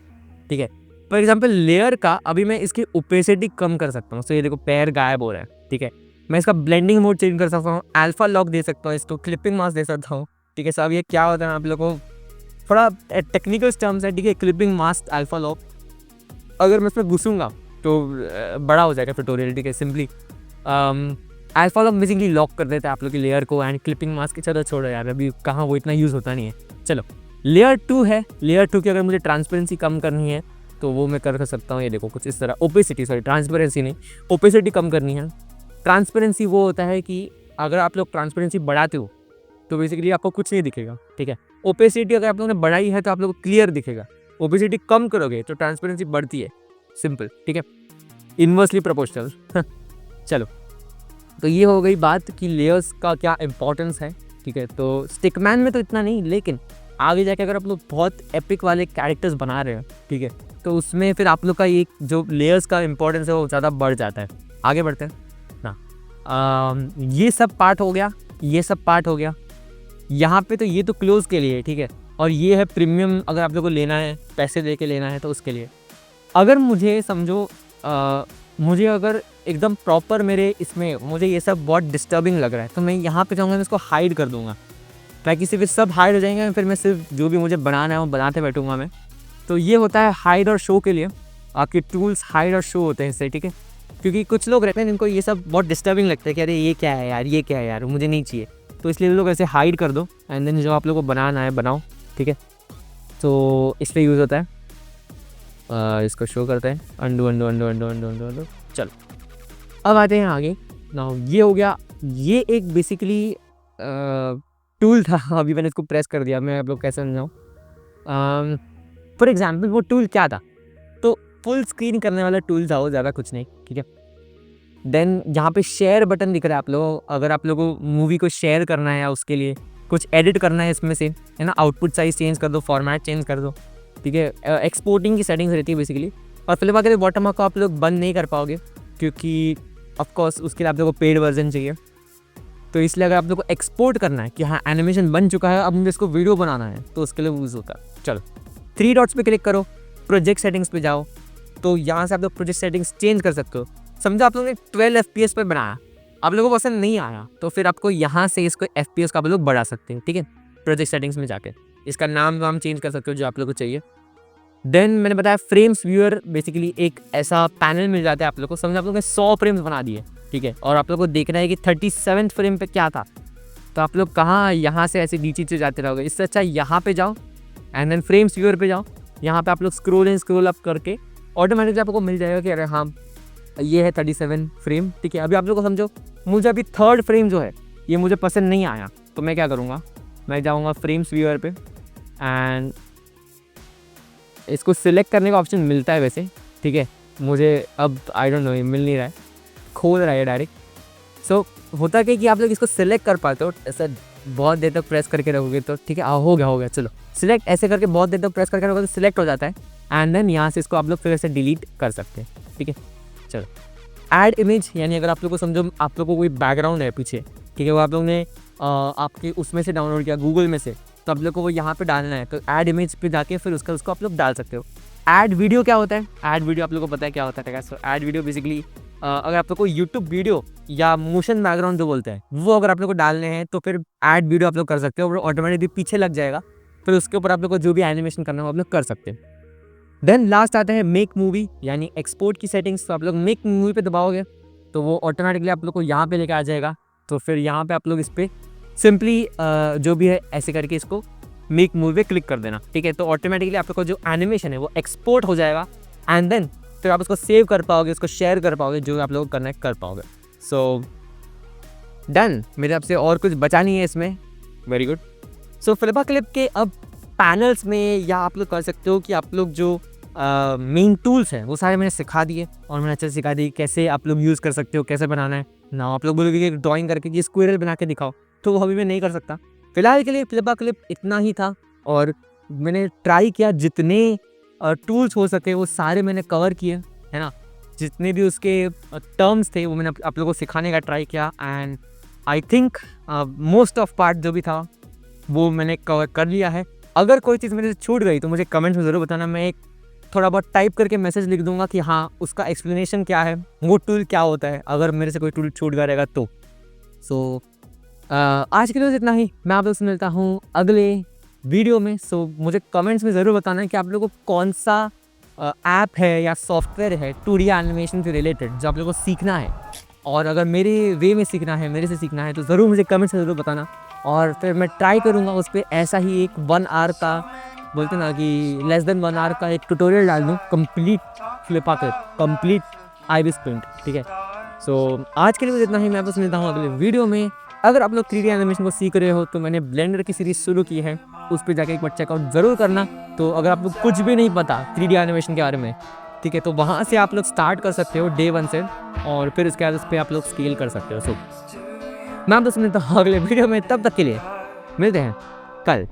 ठीक है। फॉर एग्जाम्पल लेयर का अभी मैं इसकी ओपेसिटी कम कर सकता हूँ। तो ये देखो पैर गायब हो रहा है, ठीक है। मैं इसका ब्लेंडिंग मोड चेंज कर सकता हूँ, अल्फा लॉक दे सकता हूँ, इसको क्लिपिंग मास्क दे सकता हूँ, ठीक है। सब ये क्या होता है आप लोगों को थोड़ा टेक्निकल टर्म्स है, ठीक है। क्लिपिंग मास्क, अल्फा लॉक, अगर मैं इसमें घुसूँगा तो बड़ा हो जाएगा ट्यूटोरियल, ठीक है। Simply alpha lock basically lock कर देता है आप लोग की लेयर को, एंड क्लिपिंग मास्क चलो छोड़ो यार, अभी कहाँ वो इतना यूज़ होता नहीं है। चलो लेयर 2 है। लेयर 2 की अगर मुझे ट्रांसपेरेंसी कम करनी है तो वो मैं कर सकता हूँ। ये देखो कुछ इस तरह, ओपेसिटी, सॉरी ट्रांसपेरेंसी नहीं, ओपेसिटी कम करनी है। ट्रांसपेरेंसी वो होता है कि अगर आप लोग ट्रांसपेरेंसी बढ़ाते हो तो बेसिकली आपको कुछ नहीं दिखेगा, ठीक है। ओपेसिटी अगर आप लोगों ने बढ़ाई है तो आप लोगों को क्लियर दिखेगा। ओपेसिटी कम करोगे तो ट्रांसपेरेंसी बढ़ती है, सिंपल, ठीक है, इन्वर्सली प्रोपोर्शनल। चलो, तो ये हो गई बात कि लेयर्स का क्या इंपॉर्टेंस है, ठीक है। तो स्टिकमैन में तो इतना नहीं, लेकिन आगे जाके अगर आप लोग बहुत एपिक वाले कैरेक्टर्स बना रहे हो, ठीक है, तो उसमें फिर आप लोग का एक जो लेयर्स का इंपॉर्टेंस है वो ज़्यादा बढ़ जाता है। आगे बढ़ते हैं ना। ये सब पार्ट हो गया, ये सब पार्ट हो गया। यहाँ पे तो ये तो क्लोज के लिए, ठीक है। और ये है प्रीमियम, अगर आप लोगों को लेना है, पैसे दे के लेना है तो उसके लिए। अगर मुझे समझो मुझे अगर एकदम प्रॉपर मेरे इसमें मुझे ये सब बहुत डिस्टर्बिंग लग रहा है तो मैं यहाँ पे जाऊँगा, मैं इसको हाइड कर दूँगा ताकि सिर्फ सब हाइड हो जाएंगे, फिर मैं सिर्फ जो भी मुझे बनाना है वो बनाते बैठूँगा मैं। तो ये होता है हाइड और शो के लिए, आपके टूल्स हाइड और शो होते हैं इससे, ठीक है। क्योंकि कुछ लोग रहते हैं जिनको ये सब बहुत डिस्टर्बिंग लगता है कि अरे ये क्या है यार, ये क्या है यार, मुझे नहीं चाहिए, तो इसलिए लोग ऐसे हाइड कर दो एंड देन जो आप लोग को बनाना है बनाओ, ठीक है। तो इस पर यूज़ होता है। इसको शो करते हैं, undo undo undo undo undo undo undo. चलो अब आते हैं आगे ना। ये हो गया, ये एक बेसिकली टूल था, अभी मैंने इसको प्रेस कर दिया, मैं आप लोग कैसे समझाऊँ। फॉर एग्जाम्पल वो टूल क्या था, तो फुल स्क्रीन करने वाला टूल था वो, ज़्यादा कुछ नहीं, ठीक है। देन यहाँ पे शेयर बटन दिख रहा है आप लोगों को, अगर आप लोगों को मूवी को शेयर करना है या उसके लिए कुछ एडिट करना है इसमें से, है ना, आउटपुट साइज चेंज कर दो, फॉर्मेट चेंज कर दो, ठीक है। एक्सपोर्टिंग की सेटिंग्स रहती है बेसिकली। और फिल्म के बॉटम अप को आप लोग बंद नहीं कर पाओगे क्योंकि ऑफकोर्स उसके लिए आप लोगों को पेड वर्जन चाहिए। तो इसलिए अगर आप लोग को एक्सपोर्ट करना है कि हाँ एनिमेशन बन चुका है, अब मुझे इसको वीडियो बनाना है, तो उसके लिए यूज़ होता है। चलो 3 डॉट्स पे क्लिक करो, प्रोजेक्ट सेटिंग्स पे जाओ, तो यहाँ से आप लोग प्रोजेक्ट सेटिंग्स चेंज कर सकते हो। समझो आप लोगों ने 12 FPS पर बनाया, आप लोगों को पसंद नहीं आया, तो फिर आपको यहाँ से इसको FPS का आप लोग बढ़ा सकते हैं, ठीक है। प्रोजेक्ट सेटिंग्स में जाके इसका नाम चेंज कर सकते हो जो आप लोग को चाहिए। देन मैंने बताया फ्रेम्स व्यूअर, बेसिकली एक ऐसा पैनल मिल जाता है आप लोग को। समझो आप लोगों ने 100 फ्रेम्स बना दिए, ठीक है, और आप लोग को देखना है कि 37वें फ्रेम पे क्या था, तो आप लोग कहाँ यहाँ से ऐसे नीचे से जाते रहोगे। इससे अच्छा यहाँ पे जाओ एंड देन फ्रेम्स व्यूअर पे जाओ, यहाँ पे आप लोग स्क्रॉल एंड स्क्रॉल अप करके ऑटोमेटिकली आपको मिल जाएगा कि अरे हाँ ये है 37 फ्रेम, ठीक है। अभी आप लोग को समझो मुझे अभी 3rd फ्रेम जो है ये मुझे पसंद नहीं आया, तो मैं क्या करूँगा, मैं जाऊँगा फ्रेम्स व्यूअर पे एंड इसको सिलेक्ट करने का ऑप्शन मिलता है वैसे, ठीक है। मुझे अब आई डोंट नो मिल नहीं रहा है, खोल रहा है डायरेक्ट। सो होता क्या कि आप लोग इसको सिलेक्ट कर पाते हो, ऐसा बहुत देर तक प्रेस करके रखोगे तो ठीक है, हो गया चलो सिलेक्ट, ऐसे करके बहुत देर तक प्रेस करके रखोगे तो सिलेक्ट हो जाता है एंड देन यहाँ से इसको आप लोग फिर से डिलीट कर सकते हैं, ठीक है। चलो ऐड इमेज, यानी अगर आप लोग को समझो आप लोग को कोई बैकग्राउंड है पीछे, ठीक है, वो आप लोग ने आपके उसमें से डाउनलोड किया गूगल में से, तो आप लोग को वो यहाँ पे डालना है, तो ऐड इमेज पे जाके फिर उसको आप लोग डाल सकते हो। ऐड वीडियो क्या होता है, ऐड वीडियो आप लोग को पता है क्या होता है। सो ऐड वीडियो बेसिकली अगर आप लोग को यूट्यूब वीडियो या मोशन बैकग्राउंड जो बोलते हैं वो अगर आप लोग को डालने हैं तो फिर ऐड वीडियो आप लोग कर सकते हो, वो ऑटोमेटिकली पीछे लग जाएगा, फिर उसके ऊपर आप लोग को जो भी एनिमेशन करना है वो आप लोग कर सकते हैं। देन लास्ट आता है मेक मूवी, यानी एक्सपोर्ट की सेटिंग्स। तो आप लोग मेक मूवी पे दबाओगे तो वो ऑटोमेटिकली आप लोग को यहाँ पे लेके आ जाएगा, तो फिर यहाँ पे आप लोग इस पर सिंपली जो भी है ऐसे करके इसको मेक मूवी पे क्लिक कर देना, ठीक है। तो ऑटोमेटिकली आप लोग को जो एनिमेशन है वो एक्सपोर्ट हो जाएगा एंड देन फिर आप उसको सेव कर पाओगे, उसको शेयर कर पाओगे, जो आप लोग करना कर पाओगे। सो डन, मेरे आपसे और कुछ बचा नहीं है इसमें। Very good. सो फिल्मा क्लिप के अब पैनल्स में या आप लोग कर सकते हो कि आप लोग जो मेन टूल्स हैं वो सारे मैंने सिखा दिए और मैंने अच्छे से सिखा दी कैसे आप लोग यूज़ कर सकते हो, कैसे बनाना है ना। आप लोग बोलोगे कि ड्राइंग करके ये स्क्वायरल बना के दिखाओ, तो वो अभी मैं नहीं कर सकता। फिलहाल के लिए फिल्मा क्लिप इतना ही था और मैंने ट्राई किया जितने टूल्स हो सके वो सारे मैंने कवर किए, है ना। जितने भी उसके टर्म्स थे वो मैंने आप लोगों को सिखाने का ट्राई किया and I think most of part जो भी था वो मैंने कवर कर लिया है। अगर कोई चीज़ मेरे से छूट गई तो मुझे कमेंट्स में ज़रूर बताना, मैं एक थोड़ा बहुत टाइप करके मैसेज लिख दूंगा कि हाँ उसका एक्सप्लेनेशन क्या है, वो टूल क्या होता है, अगर मेरे से कोई टूल छूट गया रहेगा तो। सो आज के लिए इतना ही, मैं आप लोग से मिलता हूँ अगले वीडियो में। सो मुझे कमेंट्स में ज़रूर बताना कि आप लोगों को कौन सा ऐप है या सॉफ्टवेयर है 2D एनिमेशन से रिलेटेड जो आप लोगों को सीखना है, और अगर मेरे वे में सीखना है, मेरे से सीखना है, तो ज़रूर मुझे कमेंट्स में ज़रूर बताना और फिर मैं ट्राई करूँगा उस पर ऐसा ही एक 1 आवर का, बोलते ना कि लेस देन 1 आवर का एक ट्यूटोरियल डाल दूँ कंप्लीट फ्लिपा कर, कंप्लीट आईरिस पेंट, ठीक है। सो आज के लिए इतना ही, मैं आपसे मिलता हूँ अगले वीडियो में। अगर आप लोग 3D एनिमेशन को सीख रहे हो तो मैंने ब्लेंडर की सीरीज़ शुरू की है, उस पर जाके एक बार चेकआउट ज़रूर करना। तो अगर आपको कुछ भी नहीं पता 3D एनिमेशन के बारे में, ठीक है, तो वहाँ से आप लोग स्टार्ट कर सकते हो डे 1 से, और फिर उसके बाद उस पर आप लोग स्केल कर सकते हो। सो मैं आपसे मिलता हूँ अगले वीडियो में, तब तक के लिए मिलते हैं कल।